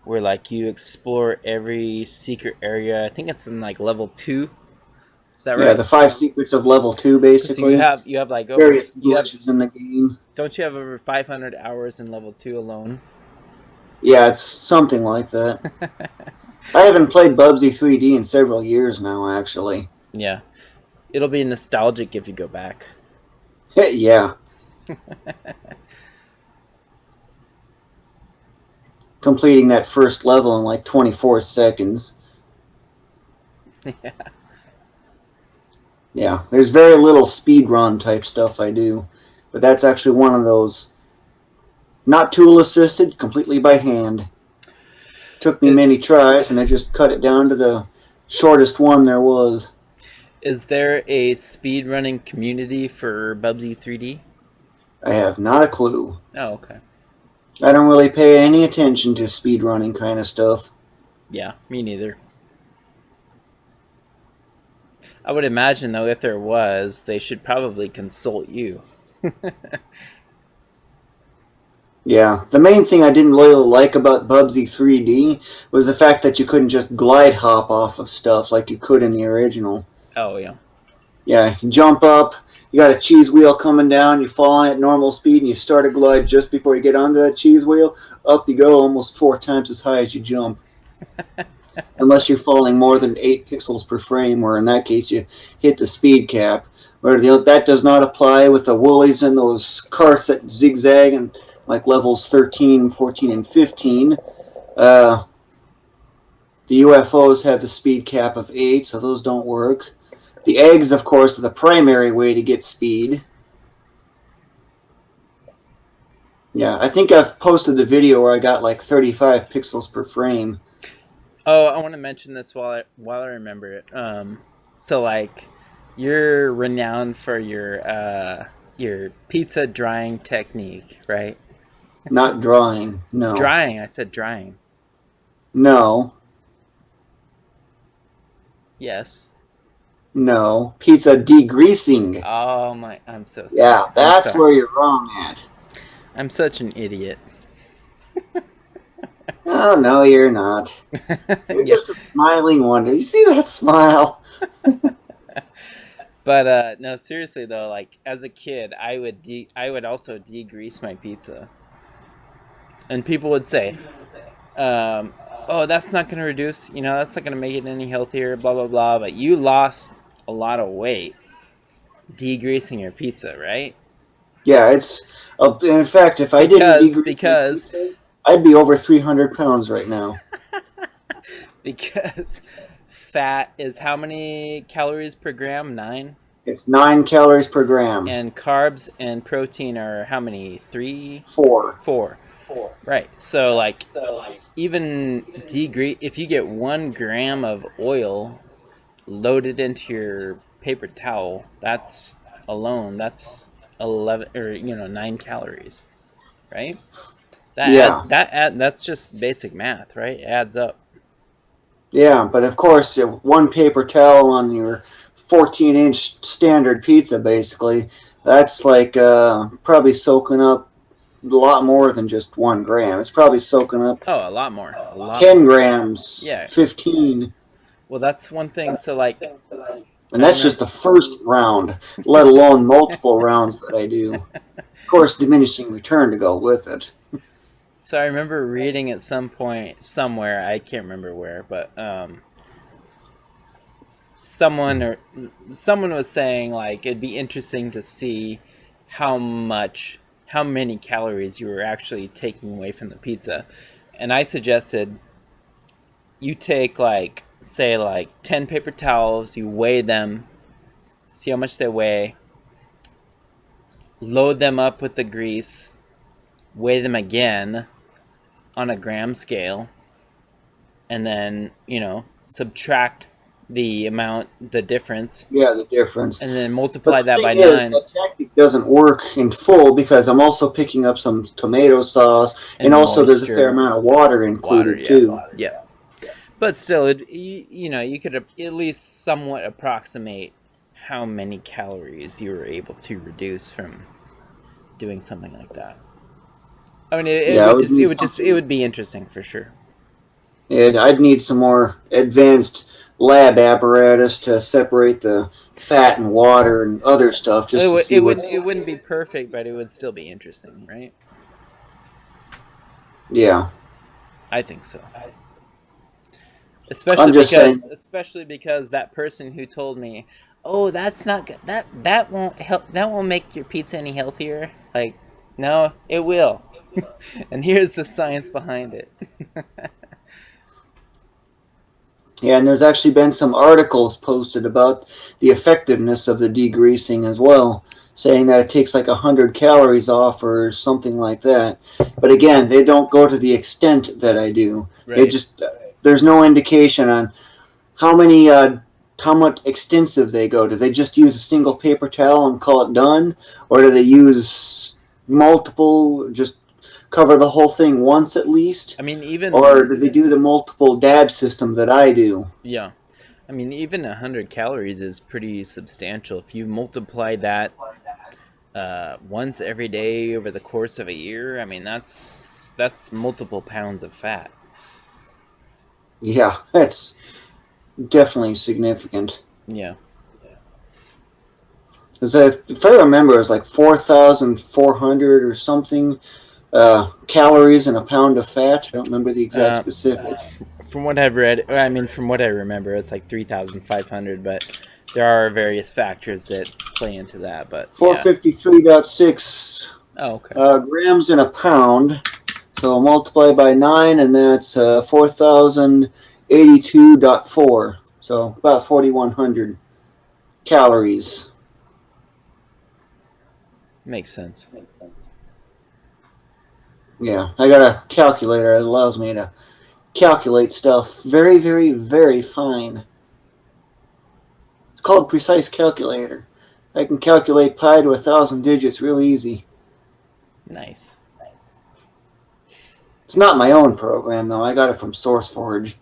where like you explore every secret area. I think it's in like level 2. Is that Yeah, right? the 5 secrets of level 2, Cuz basically. you have like over Various you have glitches in the game. don't you have over 500 hours in level 2 alone? Yeah, it's something like that. I haven't played Bubsy 3D in several years now, actually. Yeah. It'll be nostalgic if you go back. Yeah. Completing that first level in like 24 seconds. Yeah. Yeah, there's very little speed run type stuff I do, but that's actually one of those. Not tool assisted, completely by hand. Took me many Is tries, and I just cut it down to the shortest one there was. is there a speedrunning community for Bubsy 3D? I have not a clue. Oh, okay. I don't really pay any attention to speedrunning kind of stuff. Yeah, me neither. I would imagine though if there was, they should probably consult you. Yeah, the main thing I didn't really like about Bubsy 3D was the fact that you couldn't just glide hop off of stuff like you could in the original. Oh yeah. Yeah, you jump up, you got a cheese wheel coming down, you fall on it at normal speed, and you start a glide just before you get onto that cheese wheel. Up you go almost 4 times as high as you jump. Unless you're falling more than 8 pixels per frame, where in that case you hit the speed cap. Where that does not apply with the woolies and those carts that zigzag and like levels 13, 14, and 15. The UFOs have the speed cap of 8, so those don't work. The eggs, of course, are the primary way to get speed. Yeah, I think I've posted the video where I got like 35 pixels per frame. Oh, I want to mention this while I remember it. So like, you're renowned for your pizza drying technique, right? Not drawing, no. Drying. I said drying. No, Yes. no. Pizza degreasing. Oh my! I'm so sorry. Yeah, that's where you're wrong at. I'm such an idiot. Oh, no, you're not. You're just a smiling one. You see that smile? But no, seriously though, like as a kid, I would also degrease my pizza, and people would say, "Oh, that's not going to reduce. You know, that's not going to make it any healthier." Blah blah blah. But you lost a lot of weight degreasing your pizza, right? Yeah, it's. In fact, if I didn't Because degrease my because pizza, I'd be over 300 pounds right now. because fat is how many calories per gram? 9. It's 9 calories per gram. And carbs and protein are how many? 3, 4. 4. Right. So like even if you get 1 gram of oil loaded into your paper towel, that's 11 or 9 calories, right? Yeah. That's just basic math, right? It adds up. Yeah, but of course, one paper towel on your 14-inch standard pizza, basically, that's like probably soaking up a lot more than just 1 gram. It's probably soaking up Oh, a lot more. A lot 10 more. grams, Yeah. 15. Well, that's one thing. So like And I that's just remember the first round, let alone multiple rounds that I do. Of course, diminishing return to go with it. so I remember reading at some point somewhere, I can't remember where, but someone was saying like it'd be interesting to see how many calories you were actually taking away from the pizza. And I suggested you take like say like 10 paper towels, you weigh them, see how much they weigh, load them up with the grease, weigh them again on a gram scale, and then, subtract the difference, Yeah, the difference. and then But multiply the that by thing is, 9 that tactic doesn't work in full because I'm also picking up some tomato sauce, and and also there's a fair moisture. amount of water Water, included yeah. too. Yeah. But still, you could at least somewhat approximate how many calories you were able to reduce from doing something like that. I mean, Yeah, I would need it something. would be interesting for sure. I'd need some more advanced lab apparatus to separate the fat and water and other stuff, just to see what's. It wouldn't be perfect, but it would still be interesting, right? Yeah, I think so. I'm just saying. Especially because that person who told me, "Oh, that's not good. That won't help. That won't make your pizza any healthier." Like, no, it will. And here's the science behind it. Yeah, and there's actually been some articles posted about the effectiveness of the degreasing as well, saying that it takes like 100 calories off or something like that. But again, they don't go to the extent that I do. They Right. just there's no indication on how many how much extensive they go. Do they just use a single paper towel and call it done, or do they use multiple, just cover the whole thing once at least? I mean, Or even do they do the multiple dab system that I do? yeah. I mean, even 100 calories is pretty substantial. If you multiply that once every day over the course of a year, I mean, that's multiple pounds of fat. Yeah, that's definitely significant. Yeah. Because if I remember, it was like 4,400 or something calories in a pound of fat. I don't remember the exact Uh, specifics. from what I've read, I mean, from what I remember, it's like 3,500, but there are various factors that play into that. But yeah. 453.6 Oh, okay. grams in a pound. So multiply by 9, and that's 4,082.4. So about 4,100 calories. Makes sense. Yeah, I got a calculator that allows me to calculate stuff very, very, very fine. It's called Precise Calculator. I can calculate pi to 1,000 digits real easy. Nice. It's not my own program, though. I got it from SourceForge.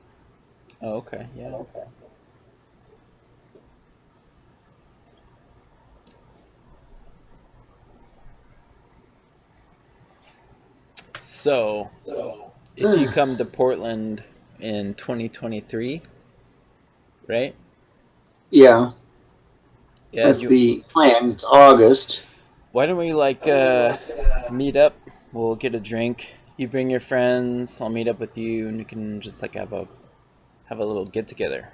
Oh, okay. Yeah. So, if you come to Portland in 2023, right? Yeah. Yeah, That's the plan. It's August. why don't we like meet up? We'll get a drink. You bring your friends. I'll meet up with you, and you can just like have a little get together.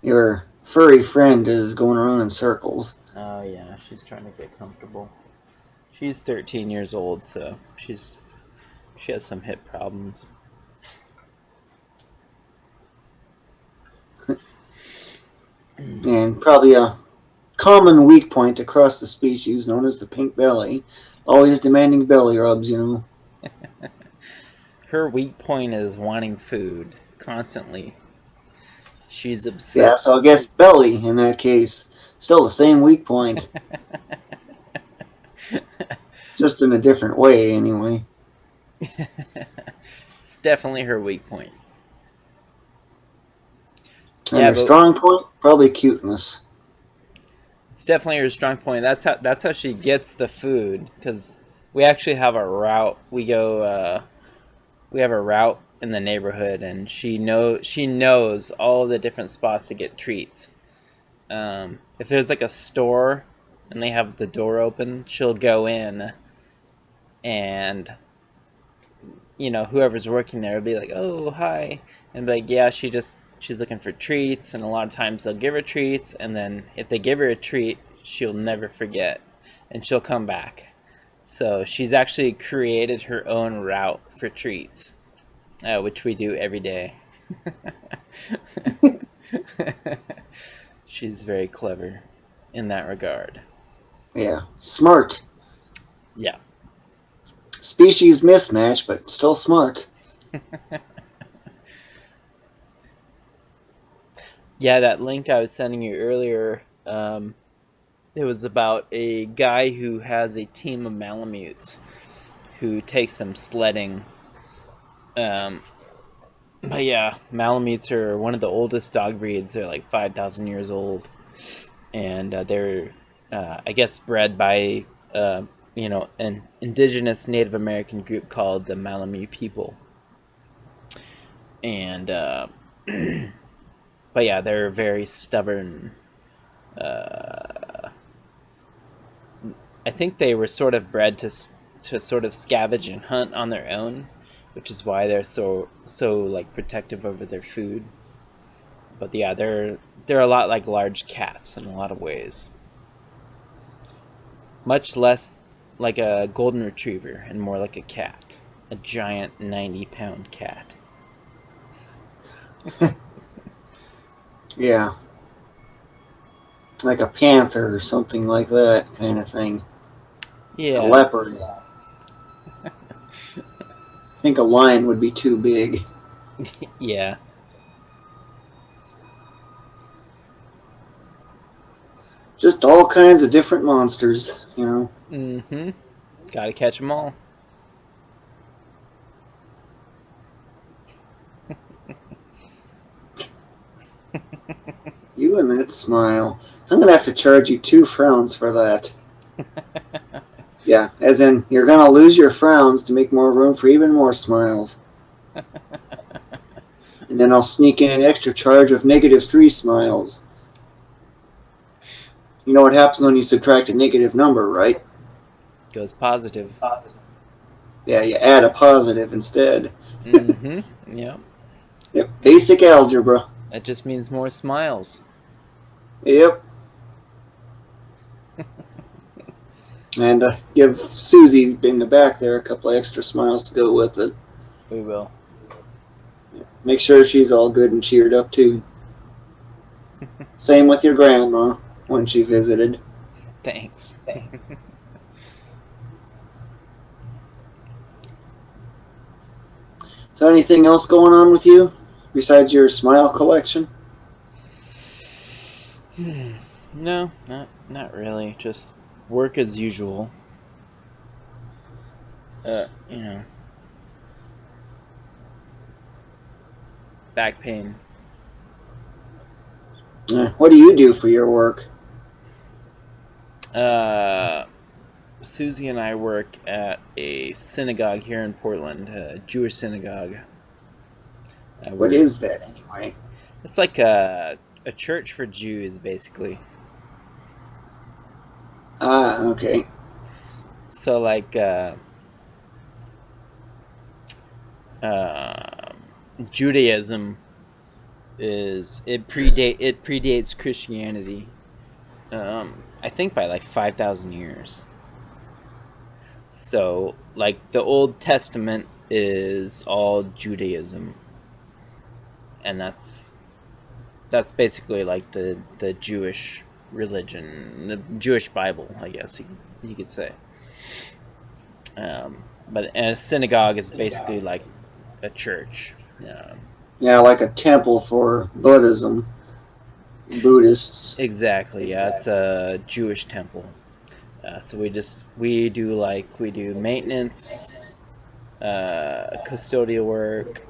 Your furry friend is going around in circles. Oh yeah, she's trying to get comfortable. She's 13 years old, so she has some hip problems. And probably a common weak point across the species known as the pink belly. Always demanding belly rubs, you know. Her weak point is wanting food constantly. She's Yeah, so obsessed. I guess belly in that case. Still the same weak point. Just in a different way, anyway. It's definitely her weak point. And Yeah, her but strong point? Probably cuteness. it's definitely her strong point. That's how she gets the food because we actually have a route. We have a route in the neighborhood, and she knows all the different spots to get treats. If there's like a store and they have the door open, she'll go in, and whoever's working there will be like, "Oh, hi," and be like, "Yeah, she's looking for treats," and a lot of times they'll give her treats, and then if they give her a treat, she'll never forget, and she'll come back. So she's actually created her own route for treats, which we do every day. She's very clever in that regard. Yeah. Smart. Yeah. Species mismatch, but still smart. Yeah, that link I was sending you earlier, it was about a guy who has a team of Malamutes who takes them sledding. Um, but yeah, Malamutes are one of the oldest dog breeds. They're like 5,000 years old. And they're, I guess, bred by, an indigenous Native American group called the Malamute people. And, but yeah, they're very stubborn. I think they were sort of bred to sort of scavenge and hunt on their own, which is why they're so like protective over their food. But yeah, they're a lot like large cats in a lot of ways. Much less like a golden retriever and more like a cat, a giant 90-pound cat. Yeah. Like a panther or something like that kind of thing. A Yeah, leopard. I think a lion would be too big. yeah, Just all kinds of different monsters, you know. mm-hmm. Gotta catch them all. You and that smile. I'm gonna have to charge you 2 frowns for that. Yeah, as in you're gonna lose your frowns to make more room for even more smiles. And then I'll sneak in an extra charge of -3 smiles. You know what happens when you subtract a negative number, right? Goes positive. Yeah, you add a positive instead. Mm-hmm. Yep. Yep, basic algebra. That just means more smiles. Yep. And give Susie in the back there a couple of extra smiles to go with it. We will. Make sure she's all good and cheered up too. Same with your grandma when she visited. Thanks. So anything else going on with you besides your smile collection? No, not really. Just work as usual. Uh, you know, back pain. What do you do for your work? Susie and I work at a synagogue here in Portland, a Jewish synagogue. What We're is that anyway? It's like a church for Jews, basically. Ah, okay. So like uh, Judaism it predates Christianity. I think by like 5,000 years. So like the Old Testament is all Judaism, and that's basically like the Jewish religion, the Jewish Bible, I guess you could say. But a synagogue is basically like a church. Yeah, like a temple for Buddhists. Exactly. Yeah, it's a Jewish temple. So we do maintenance, custodial work,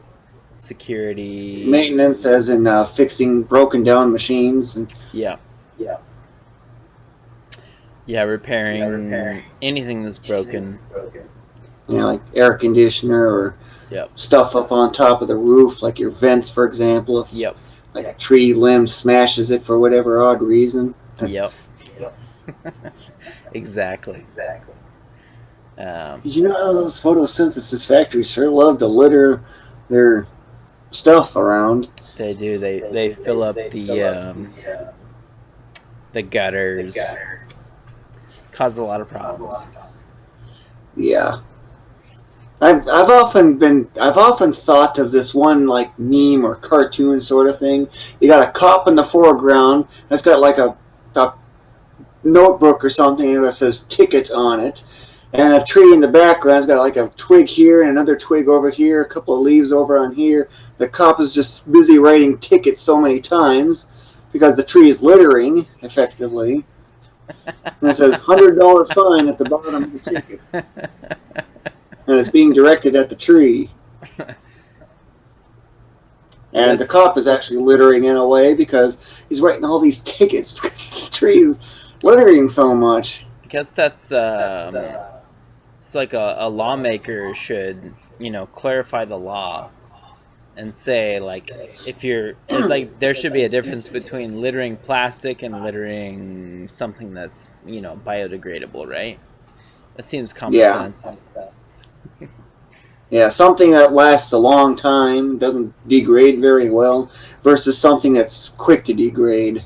security. Maintenance, as in fixing broken down machines, and Yeah, yeah, repairing anything that's broken. like air conditioner or Yep, stuff up on top of the roof, like your vents, for example. If yep, like a tree limb smashes it for whatever odd reason. yep. Exactly. Um, You know how those photosynthesis factories sure love to litter their stuff around. they do. They fill up the gutters, cause a lot of problems. Yeah. I've often thought of this one like meme or cartoon sort of thing. You got a cop in the foreground that's got like a notebook or something that says ticket on it, and a tree in the background's got like a twig here and another twig over here, a couple of leaves over on here. The cop is just busy writing tickets so many times because the tree is littering effectively. And it says $100 fine at the bottom of the ticket, and it's being directed at the tree. And the cop is actually littering in a way because he's writing all these tickets because the tree is littering so much. I guess that's it's like a lawmaker should clarify the law and say like if you're it's like there should be a difference between littering plastic and littering something that's biodegradable, right? That seems common Yeah. sense. Yeah, something that lasts a long time, doesn't degrade very well, versus something that's quick to degrade.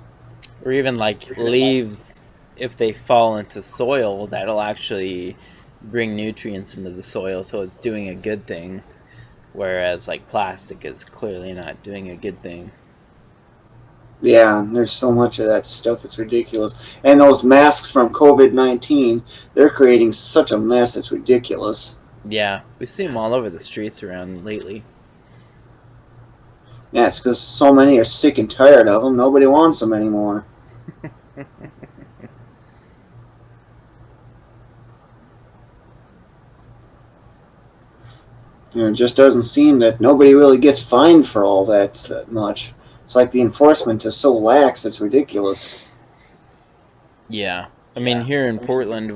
Or even like leaves, if they fall into soil, that'll actually bring nutrients into the soil, so it's doing a good thing. Whereas like plastic is clearly not doing a good thing. Yeah, there's so much of that stuff, it's ridiculous. And those masks from COVID-19, they're creating such a mess, it's ridiculous. Yeah, we see them all over the streets around lately. Yeah, it's because so many are sick and tired of them, nobody wants them anymore. It just doesn't seem that nobody really gets fined for all that much. It's like the enforcement is so lax, it's ridiculous. Yeah, I mean here in Portland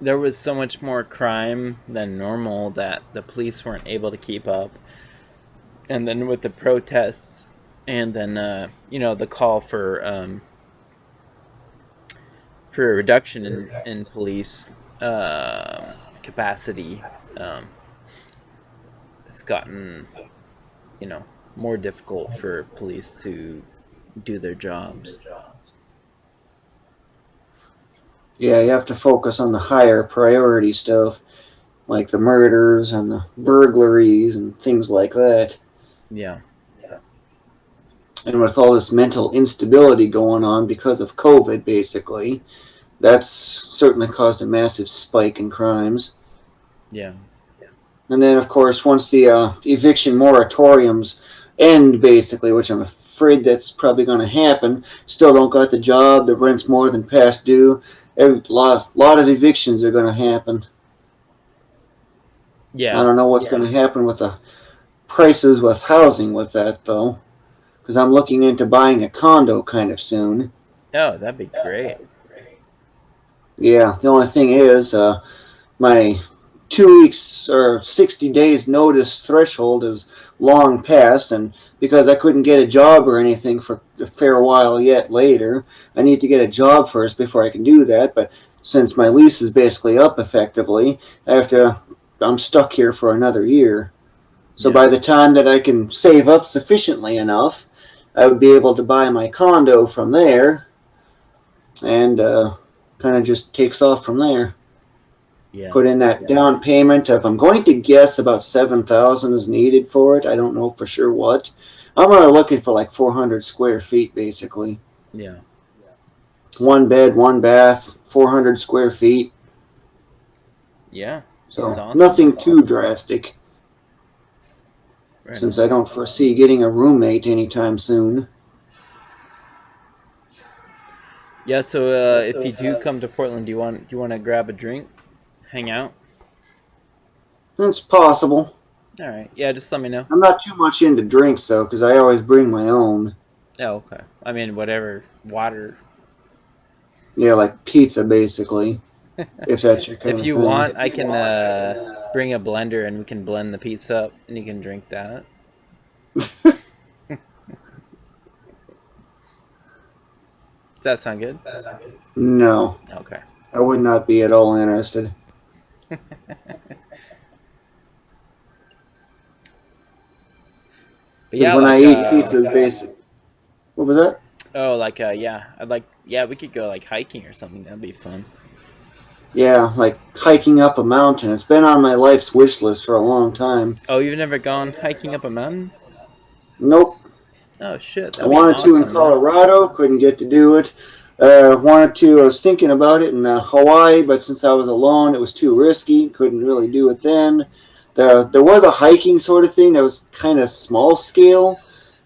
there was so much more crime than normal that the police weren't able to keep up. And then with the protests, and then the call for a reduction in police capacity, it's gotten more difficult for police to do their jobs. Yeah, you have to focus on the higher priority stuff, like the murders and the burglaries and things like that. Yeah. And with all this mental instability going on because of COVID, basically, that's certainly caused a massive spike in crimes. Yeah. And then, of course, once the eviction moratoriums end, basically, which I'm afraid that's probably going to happen, still don't got the job, the rent's more than past due, a lot of evictions are going to happen. I Yeah. don't know what's going to happen with the prices with housing with that, though, because I'm looking into buying a condo kind of soon. Oh, that'd be great. Yeah, the only thing is, my 2 weeks or 60 days notice threshold is long past, and because I couldn't get a job or anything for a fair while yet later, I need to get a job first before I can do that. But since my lease is basically up effectively, I'm stuck here for another year. So by the time that I can save up sufficiently enough, I would be able to buy my condo from there, and kind of just takes off from there. Yeah. Put in that down payment of, I'm going to guess about $7,000 is needed for it. I don't know for sure what. I'm looking for like 400 square feet basically. Yeah. 1 bed, 1 bath, 400 square feet. Yeah. So Awesome. nothing too drastic. Right Since on. I don't foresee getting a roommate anytime soon. Yeah. So if you do come to Portland, do you want to grab a drink, hang out? It's possible. All right. Yeah. Just let me know. I'm not too much into drinks though, because I always bring my own. Oh, okay. I mean, whatever. Water. Yeah, like pizza basically. If that's your kind If of you thing. want, I can bring a blender and we can blend the pizza up and you can drink that. Does that sound good? No, Okay. I would not be at all interested. But Because yeah, when I like eat pizzas, basic. What was that? oh, like yeah, we could go like hiking or something. That'd be fun. Yeah, like hiking up a mountain. It's been on my life's wish list for a long time. Oh, you've never gone hiking up a mountain? Nope. Oh shit, I that'd be wanted to in awesome, man. Colorado, couldn't get to do it. I was thinking about it in Hawaii, but since I was alone, it was too risky. Couldn't really do it then. There was a hiking sort of thing that was kind of small scale.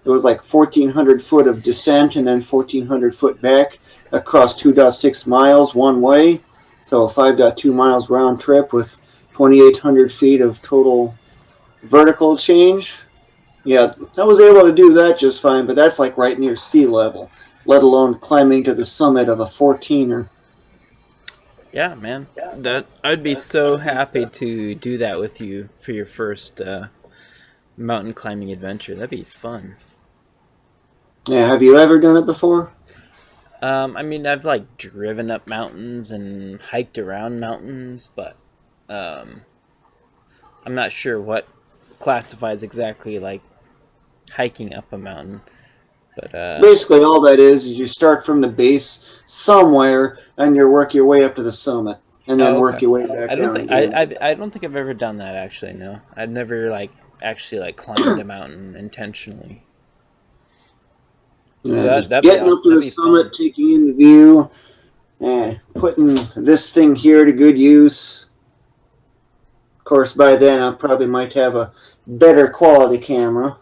It was like 1,400 foot of descent and then 1,400 foot back across 2.6 miles one way. So 5.2 miles round trip with 2,800 feet of total vertical change. Yeah, I was able to do that just fine, but that's like right near sea level, let alone climbing to the summit of a 14er. Yeah, man. That I'd be so happy to do that with you for your first mountain climbing adventure. That'd be fun. Yeah, have you ever done it before? I mean, I've like driven up mountains and hiked around mountains, but um, I'm not sure what classifies exactly like hiking up a mountain. But Basically, all that is you start from the base somewhere and you work your way up to the summit, and then oh, work okay. your way back I don't down think again. I don't think I've ever done that actually. No, I've never like actually like climbed a mountain intentionally. So Yeah, just that'd be getting up to that'd the be fun. summit, taking in the view, putting this thing here to good use. Of course, by then I probably might have a better quality camera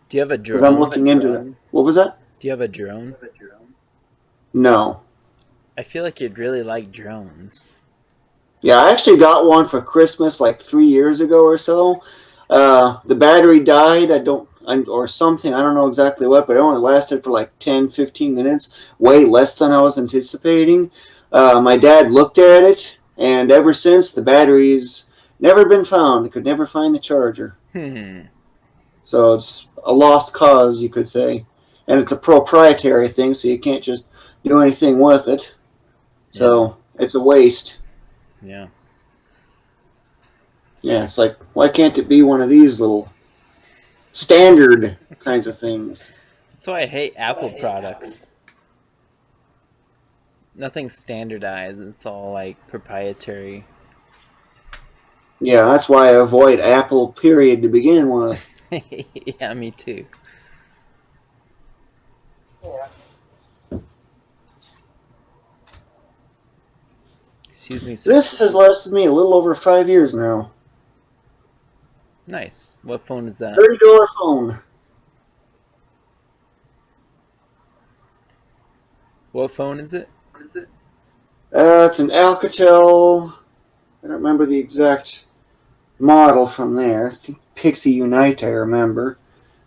Do you have a because I'm drone? looking into that. What was that? Do you have a drone? No. I feel like you'd really like drones. Yeah, I actually got one for Christmas like 3 years ago or so. The battery died. Or something. I don't know exactly what, but it only lasted for like 10, 15 minutes, way less than I was anticipating. My dad looked at it, and ever since, the battery's never been found. He could never find the charger. Hmm. So it's a lost cause, you could say. And it's a proprietary thing, so you can't just do anything with it. Yeah. So it's a waste. Yeah. Yeah, it's like, why can't it be one of these little standard kinds of things? That's why I hate Apple products. Nothing's standardized. It's all like proprietary. Yeah, that's why I avoid Apple, period, to begin with. Yeah, me too. Excuse me, sir. This has lasted me a little over 5 years now. Nice. What phone is that? $30 phone. What phone is it? It's an Alcatel. I don't remember the exact model from there. I think Pixie Unite, I remember.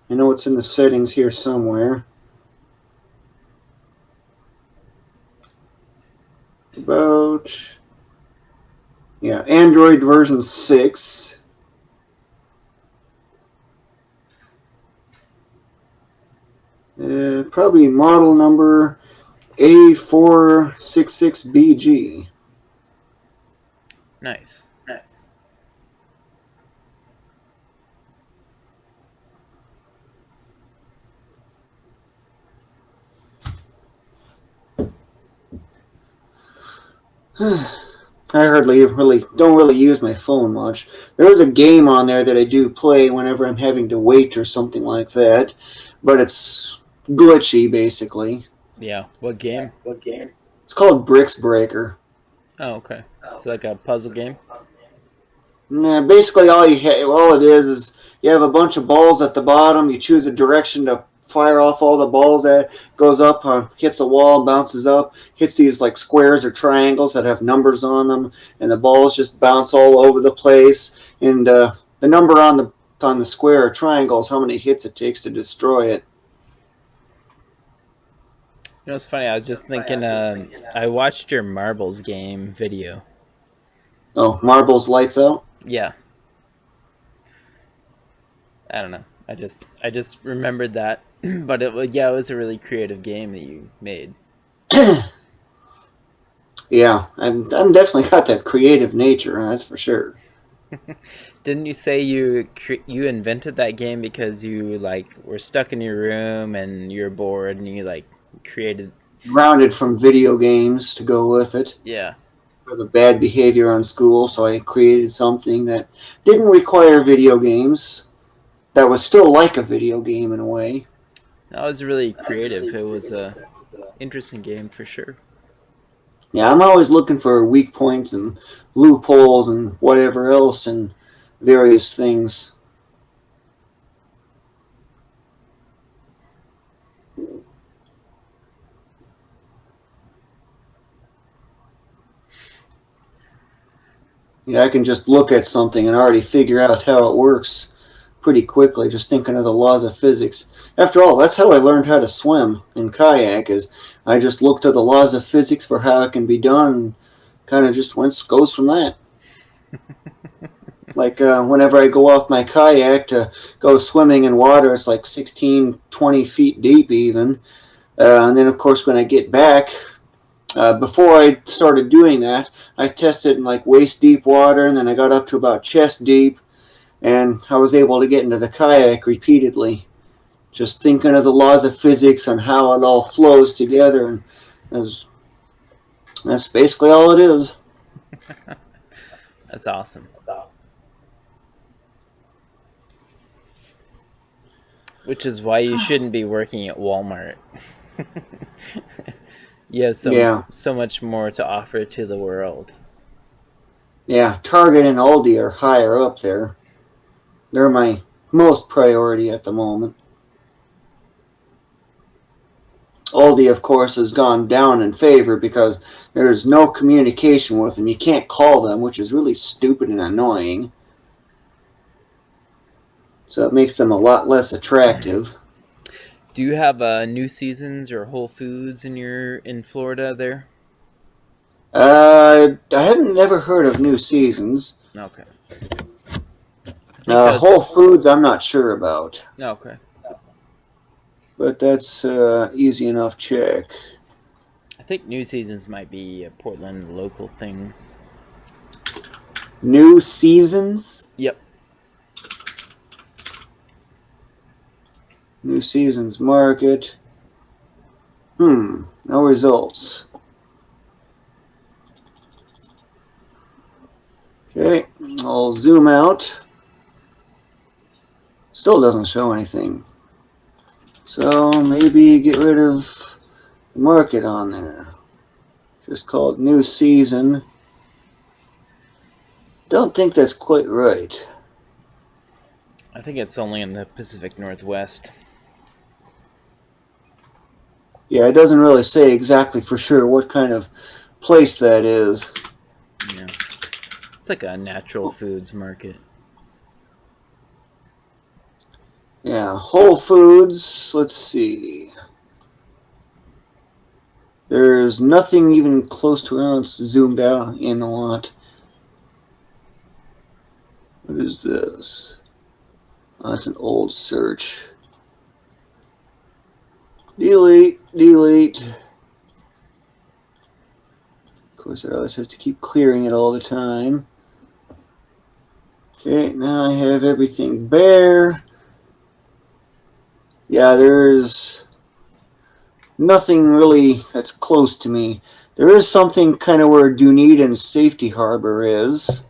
I know it's in the settings here somewhere. About Yeah, Android version 6. Probably model number A466BG. Nice. I hardly really don't really use my phone much. There is a game on there that I do play whenever I'm having to wait or something like that, but it's glitchy basically. Yeah. What game? It's called Bricks Breaker. Oh, okay. It's like a puzzle game. Nah, basically all it is you have a bunch of balls at the bottom. You choose a direction to fire off all the balls that goes up, hits a wall, bounces up, hits these like squares or triangles that have numbers on them, and the balls just bounce all over the place. And the number on the square or triangle is how many hits it takes to destroy it. You know, it's funny. I was just thinking. I watched your marbles game video. Oh, marbles lights out. Yeah. I don't know. I just remembered that, but it was a really creative game that you made. Yeah, I'm definitely got that creative nature. That's for sure. Didn't you say you invented that game because you like were stuck in your room and you're bored and you like created? Grounded from video games to go with it. Yeah. Because of bad behavior on school, so I created something that didn't require video games, that was still like a video game in a way. That was really creative. It was a interesting game for sure. Yeah, I'm always looking for weak points and loopholes and whatever else and various things. Yeah, I can just look at something and already figure out how it works pretty quickly, just thinking of the laws of physics. After all, that's how I learned how to swim in kayak. Is I just looked at the laws of physics for how it can be done, and kind of just goes from that. Like whenever I go off my kayak to go swimming in water, it's like 16, 20 feet deep even. And then, of course, when I get back, before I started doing that, I tested in like waist deep water, and then I got up to about chest deep, and I was able to get into the kayak repeatedly. Just thinking of the laws of physics and how it all flows together, and that's basically all it is. That's awesome. Which is why you shouldn't be working at Walmart. You have Yeah, so much more to offer to the world. yeah. Target and Aldi are higher up there. They're my most priority at the moment. Aldi, of course, has gone down in favor because there's no communication with them. You can't call them, which is really stupid and annoying. So it makes them a lot less attractive. Do you have New Seasons or Whole Foods in Florida there? I haven't never heard of New Seasons. Okay. I think that's Whole Foods, I'm not sure about, okay. but that's easy enough check. I think New Seasons might be a Portland local thing. New Seasons? Yep. New Seasons Market. No results. Okay, I'll zoom out. Still doesn't show anything. So maybe get rid of the market on there. Just call it New Season. Don't think that's quite right. I think it's only in the Pacific Northwest. Yeah, it doesn't really say exactly for sure what kind of place that is. Yeah. It's like a natural foods market. Yeah, Whole Foods, let's see. There's nothing even close to it. It's zoomed out in a lot. What is this? Oh, that's an old search. Delete, delete. Of course, it always has to keep clearing it all the time. Okay, now I have everything bare. Yeah, there's nothing really that's close to me. There is something kind of where Dunedin Safety Harbor is.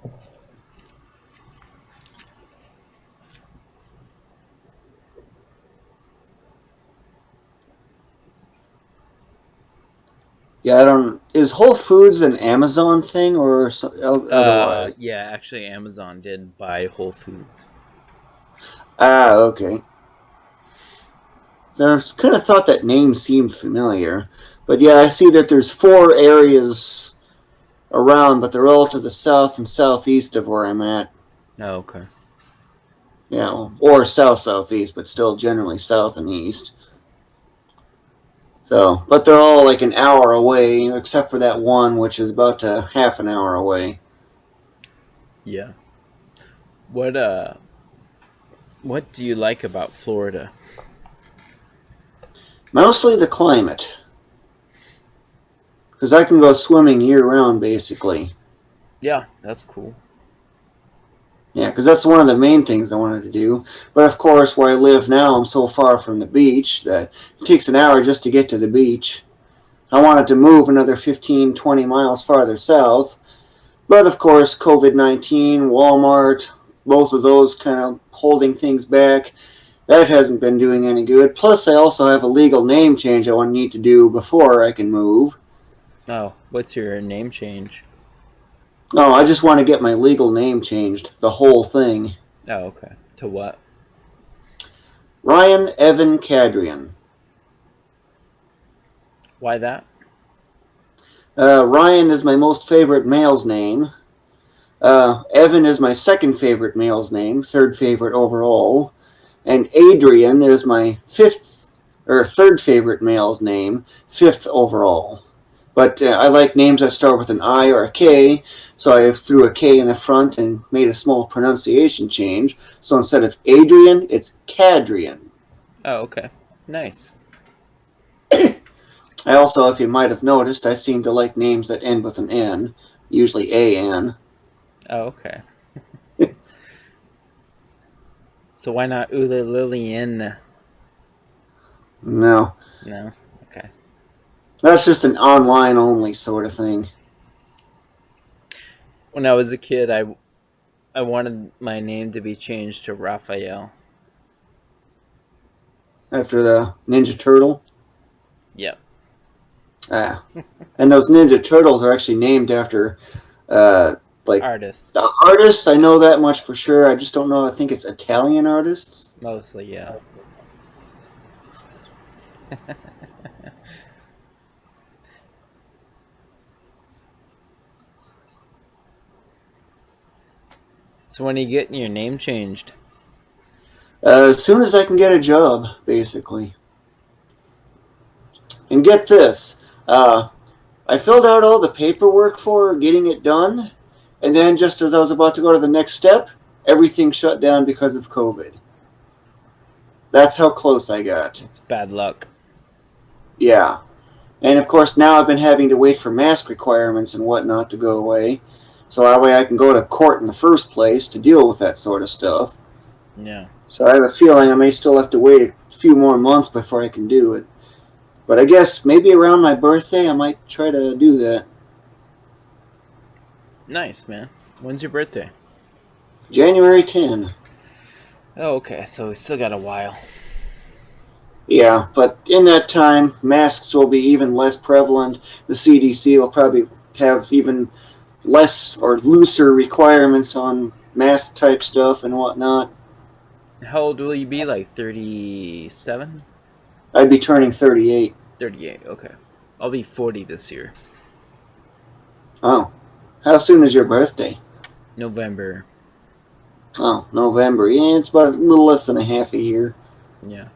Yeah, I don't. Is Whole Foods an Amazon thing or otherwise? Yeah, actually, Amazon did buy Whole Foods. Ah, okay. So I kind of thought that name seemed familiar, but yeah, I see that there's 4 areas around, but they're all to the south and southeast of where I'm at. Oh, okay. Yeah, or south-southeast, but still generally south and east. So, but they're all like an hour away, except for that one, which is about half an hour away. Yeah. What do you like about Florida? Mostly the climate, because I can go swimming year-round, basically. Yeah, that's cool. Yeah, because that's one of the main things I wanted to do. But of course, where I live now, I'm so far from the beach that it takes an hour just to get to the beach. I wanted to move another 15, 20 miles farther south. But of course, COVID-19, Walmart, both of those kind of holding things back. That hasn't been doing any good. Plus, I also have a legal name change I want to need to do before I can move. Oh, what's your name change? No, I just want to get my legal name changed. The whole thing. Oh, okay. To what? Ryan Evan Cadrian. Why that? Ryan is my most favorite male's name. Evan is my second favorite male's name, third favorite overall. And Adrian is my third favorite male's name, fifth overall. But I like names that start with an I or a K, so I threw a K in the front and made a small pronunciation change. So instead of Adrian, it's Cadrian. Oh, okay. Nice. I also, if you might have noticed, I seem to like names that end with an N, usually A-N. Oh, okay. So why not Ulillillia? No, No? Okay. that's just an online only sort of thing. When I was a kid, I wanted my name to be changed to Raphael. After the Ninja Turtle. Yep. Ah. And those Ninja Turtles are actually named after, like, Artists. the artists. I know that much for sure. I just don't know. I think it's Italian artists. Mostly, yeah. So when are you getting your name changed? As soon as I can get a job, basically. And get this. I filled out all the paperwork for getting it done, and then just as I was about to go to the next step, everything shut down because of COVID. That's how close I got. It's bad luck. Yeah. And of course, now I've been having to wait for mask requirements and whatnot to go away. So that way I can go to court in the first place to deal with that sort of stuff. Yeah. So I have a feeling I may still have to wait a few more months before I can do it. But I guess maybe around my birthday I might try to do that. Nice, man. When's your birthday? January 10. Oh, okay. So we still got a while. Yeah, but in that time, masks will be even less prevalent. The CDC will probably have even less or looser requirements on mask type stuff and whatnot. How old will you be? Like 37? I'd be turning 38. 38, okay. I'll be 40 this year. Oh. How soon is your birthday? November. Oh, November. Yeah, it's about a little less than a half a year. Yeah.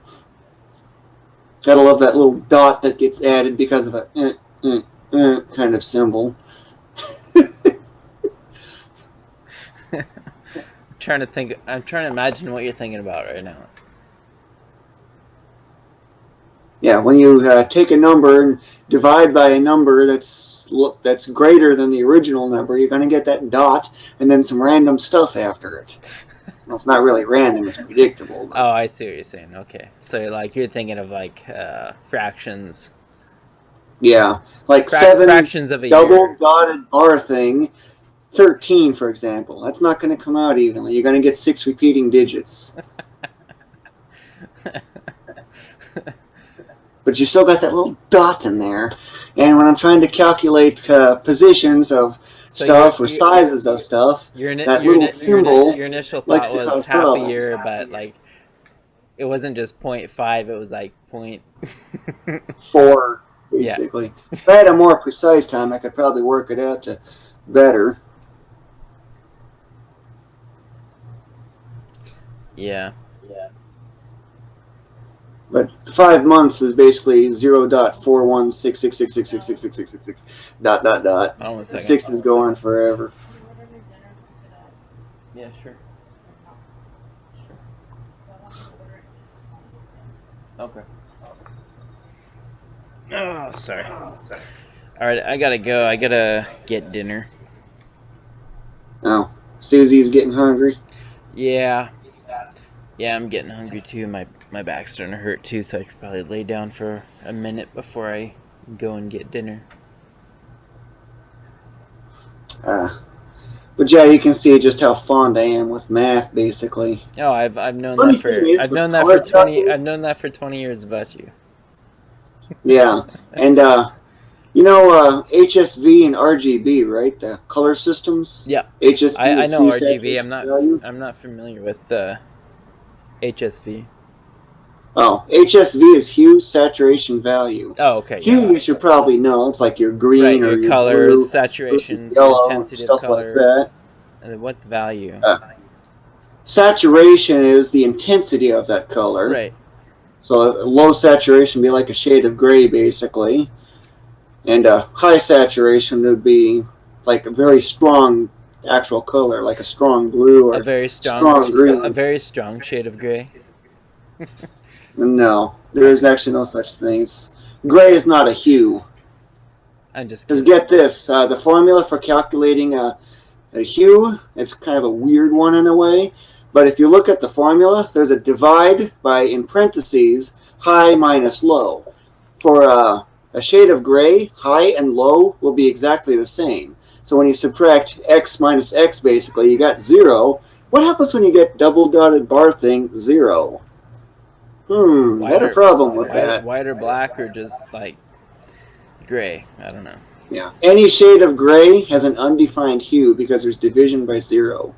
Gotta love that little dot that gets added because of a kind of symbol. I'm trying to think. I'm trying to imagine what you're thinking about right now. Yeah, when you take a number and divide by a number that's greater than the original number, you're going to get that dot and then some random stuff after it. Well, it's not really random; it's predictable. But... Oh, I see what you're saying. Okay, so like you're thinking of like fractions. Yeah, like 7 fractions of a double year. dotted bar thing, 13, for example. That's not going to come out evenly. You're going to get 6 repeating digits. But you still got that little dot in there. And when I'm trying to calculate positions of stuff or sizes of stuff, that little symbol your initial likes thought to was cause half problems. a year, but like it wasn't just 0.5, it was like 0.4, basically. Yeah. If I had a more precise time, I could probably work it out to better. Yeah. But 5 months is basically 0.416666666666 ... Hold on a second. 6 is going forever. Yeah, sure. Okay. Oh, sorry. All right, I gotta go. I gotta get dinner. Oh, Susie's getting hungry? Yeah. Yeah, I'm getting hungry too. My back's starting to hurt too, so I should probably lay down for a minute before I go and get dinner. But yeah, you can see just how fond I am with math, basically. Oh, I've known that for 20 years about you. Yeah, and you know Hsv and Rgb, right? The color systems. Yeah, Hsv. I know RGB. I'm not familiar with the HSV. Oh, HSV is hue, saturation, value. Oh, okay. Hue, you should probably know. It's like your green right, or your colors, blue, saturations, yellow, intensity stuff of color, like that. And then what's value? Saturation is the intensity of that color. Right. So low saturation would be like a shade of gray, basically. And high saturation would be like a very strong actual color, like a strong blue or a very strong green. A very strong shade of gray. No, there is actually no such thing. Gray is not a hue. I'm just kidding. Because get this, the formula for calculating a hue, it's kind of a weird one in a way. But if you look at the formula, there's a divide by, in parentheses, high minus low. For a shade of gray, high and low will be exactly the same. So when you subtract x minus x, basically, you got 0. What happens when you get double dotted bar thing 0? Got a problem with that. White or black or just like gray? I don't know. Yeah. Any shade of gray has an undefined hue because there's division by 0.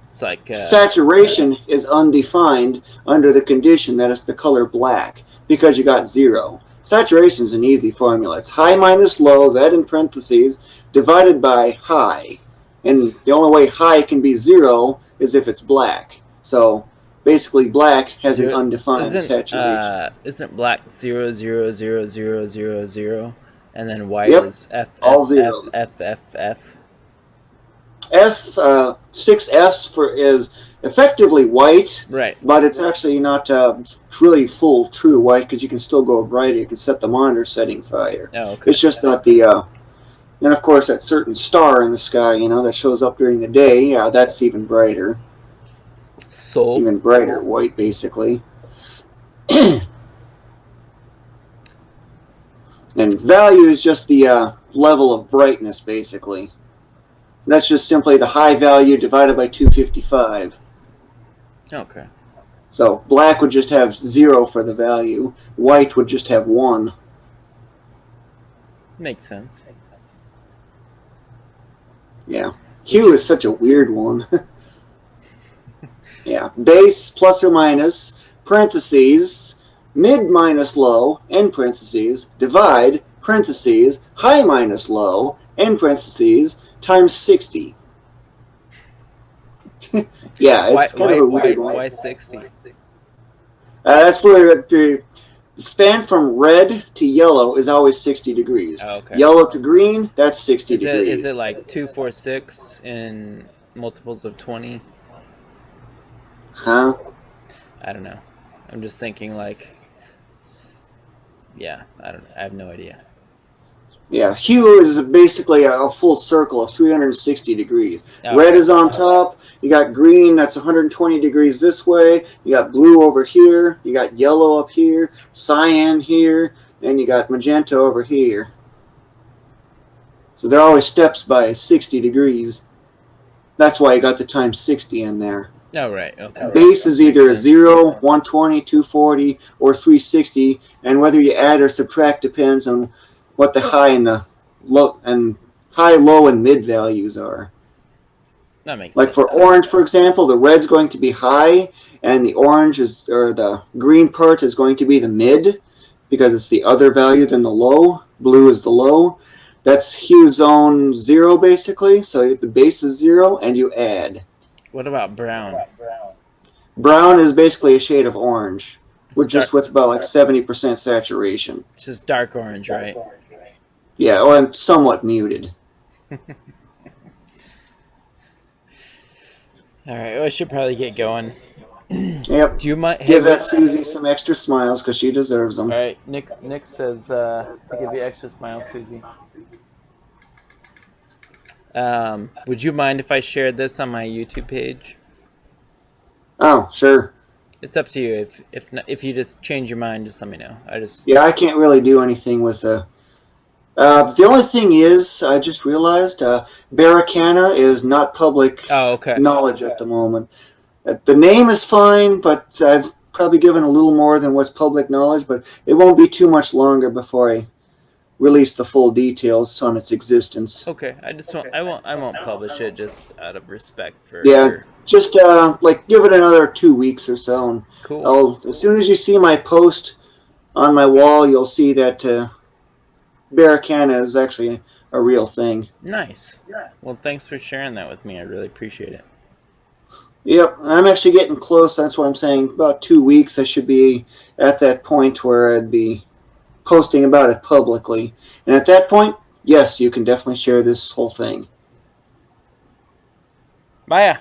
It's like saturation is undefined under the condition that it's the color black because you got 0. Saturation is an easy formula. It's high minus low, that in parentheses, divided by high. And the only way high can be 0 is if it's black. So basically black has an undefined saturation. Isn't black 0, 0, 0, 0, 0, 0, and then white is F, all F, zeros. F, F, F, F. 6 Fs is effectively white, right? But it's actually not really full true white because you can still go brighter. You can set the monitor settings higher. Oh, okay. It's just not the. And of course, that certain star in the sky, that shows up during the day, that's even brighter. So even brighter white, basically. And value is just the level of brightness, basically. That's just simply the high value divided by 255. Okay. So black would just have 0 for the value. White would just have 1. Makes sense. Yeah. Hue is such a weird one. Yeah. Base, plus or minus, parentheses, mid minus low, end parentheses, divide, parentheses, high minus low, end parentheses, times 60. Yeah, it's kind of a weird one. Why 60? That's for the span from red to yellow is always 60 degrees. Oh, okay. Yellow to green, that's 60 degrees. Is it like 246 in multiples of 20? Huh? I don't know. I'm just thinking like, yeah, I have no idea. Yeah, hue is basically a full circle of 360 degrees. Oh, Red okay. is on top. You got green, that's 120 degrees this way. You got blue over here. You got yellow up here. Cyan here. And you got magenta over here. So they're always steps by 60 degrees. That's why you got the times 60 in there. Oh, right. Okay. Base is Makes either a sense. 0, 120, 240, or 360, and whether you add or subtract depends on what the high and the low and high, low, and mid values are. That makes Like sense. for orange, for example, the red's going to be high, and the orange is, or the green part is going to be the mid, because it's the other value than the low. Blue is the low. That's hue zone 0, basically. So the base is 0, and you add. What about brown? Brown is basically a shade of orange, It's just with about like 70% saturation. It's just dark orange, right? Yeah, or I'm somewhat muted. All right. Well, I should probably get going. Yep. Do you mind? Give that Susie some extra smiles because she deserves them. All right. Nick says to give you extra smiles, Susie. Would you mind if I shared this on my YouTube page? Oh, sure. It's up to you. If you just change your mind, just let me know. Yeah, I can't really do anything with the only thing is, I just realized, Baricanna is not public knowledge at the moment. The name is fine, but I've probably given a little more than what's public knowledge, but it won't be too much longer before I release the full details on its existence. Okay, I won't publish it just out of respect for. Yeah, just like give it another 2 weeks or so. And cool. As soon as you see my post on my wall, you'll see that Baricanna is actually a real thing. Nice. Well, thanks for sharing that with me. I really appreciate it. Yep, I'm actually getting close. That's what I'm saying. About 2 weeks, I should be at that point where I'd be posting about it publicly. And at that point, yes, you can definitely share this whole thing. Maya,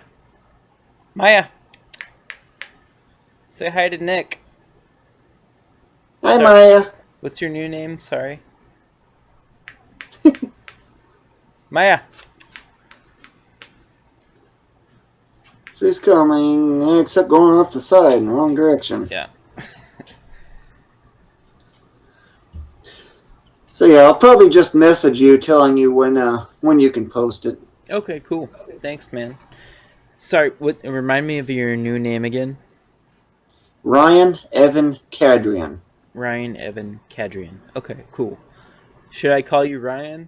say hi to Nick. Hi, Maya. What's your new name? Sorry. Maya. She's coming, except going off the side in the wrong direction. Yeah. So yeah, I'll probably just message you telling you when you can post it. Okay, cool. Thanks, man. Sorry, remind me of your new name again? Ryan Evan Cadrian. Ryan Evan Cadrian. Okay, cool. Should I call you Ryan?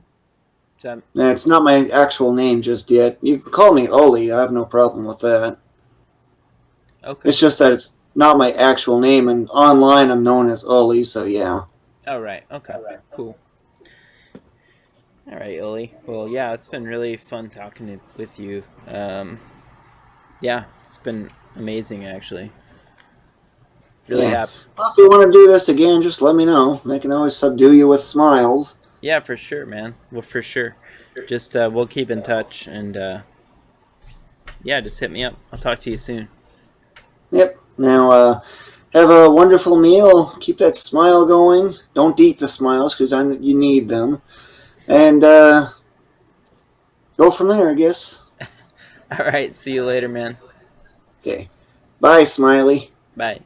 It's not my actual name just yet. You can call me Uli. I have no problem with that. Okay. It's just that it's not my actual name, and online I'm known as Uli, so yeah. Oh, right. Okay, cool. All right, Uli. Well, yeah, it's been really fun talking with you. Yeah, it's been amazing, actually. Really happy. Well, if you want to do this again, just let me know. I can always subdue you with smiles. Yeah, for sure, man. Well, for sure. Just we'll keep in touch, and yeah, just hit me up. I'll talk to you soon. Yep. Now, have a wonderful meal. Keep that smile going. Don't eat the smiles because you need them. And go from there, I guess. All right. See you later, man. Okay. Bye, Smiley. Bye.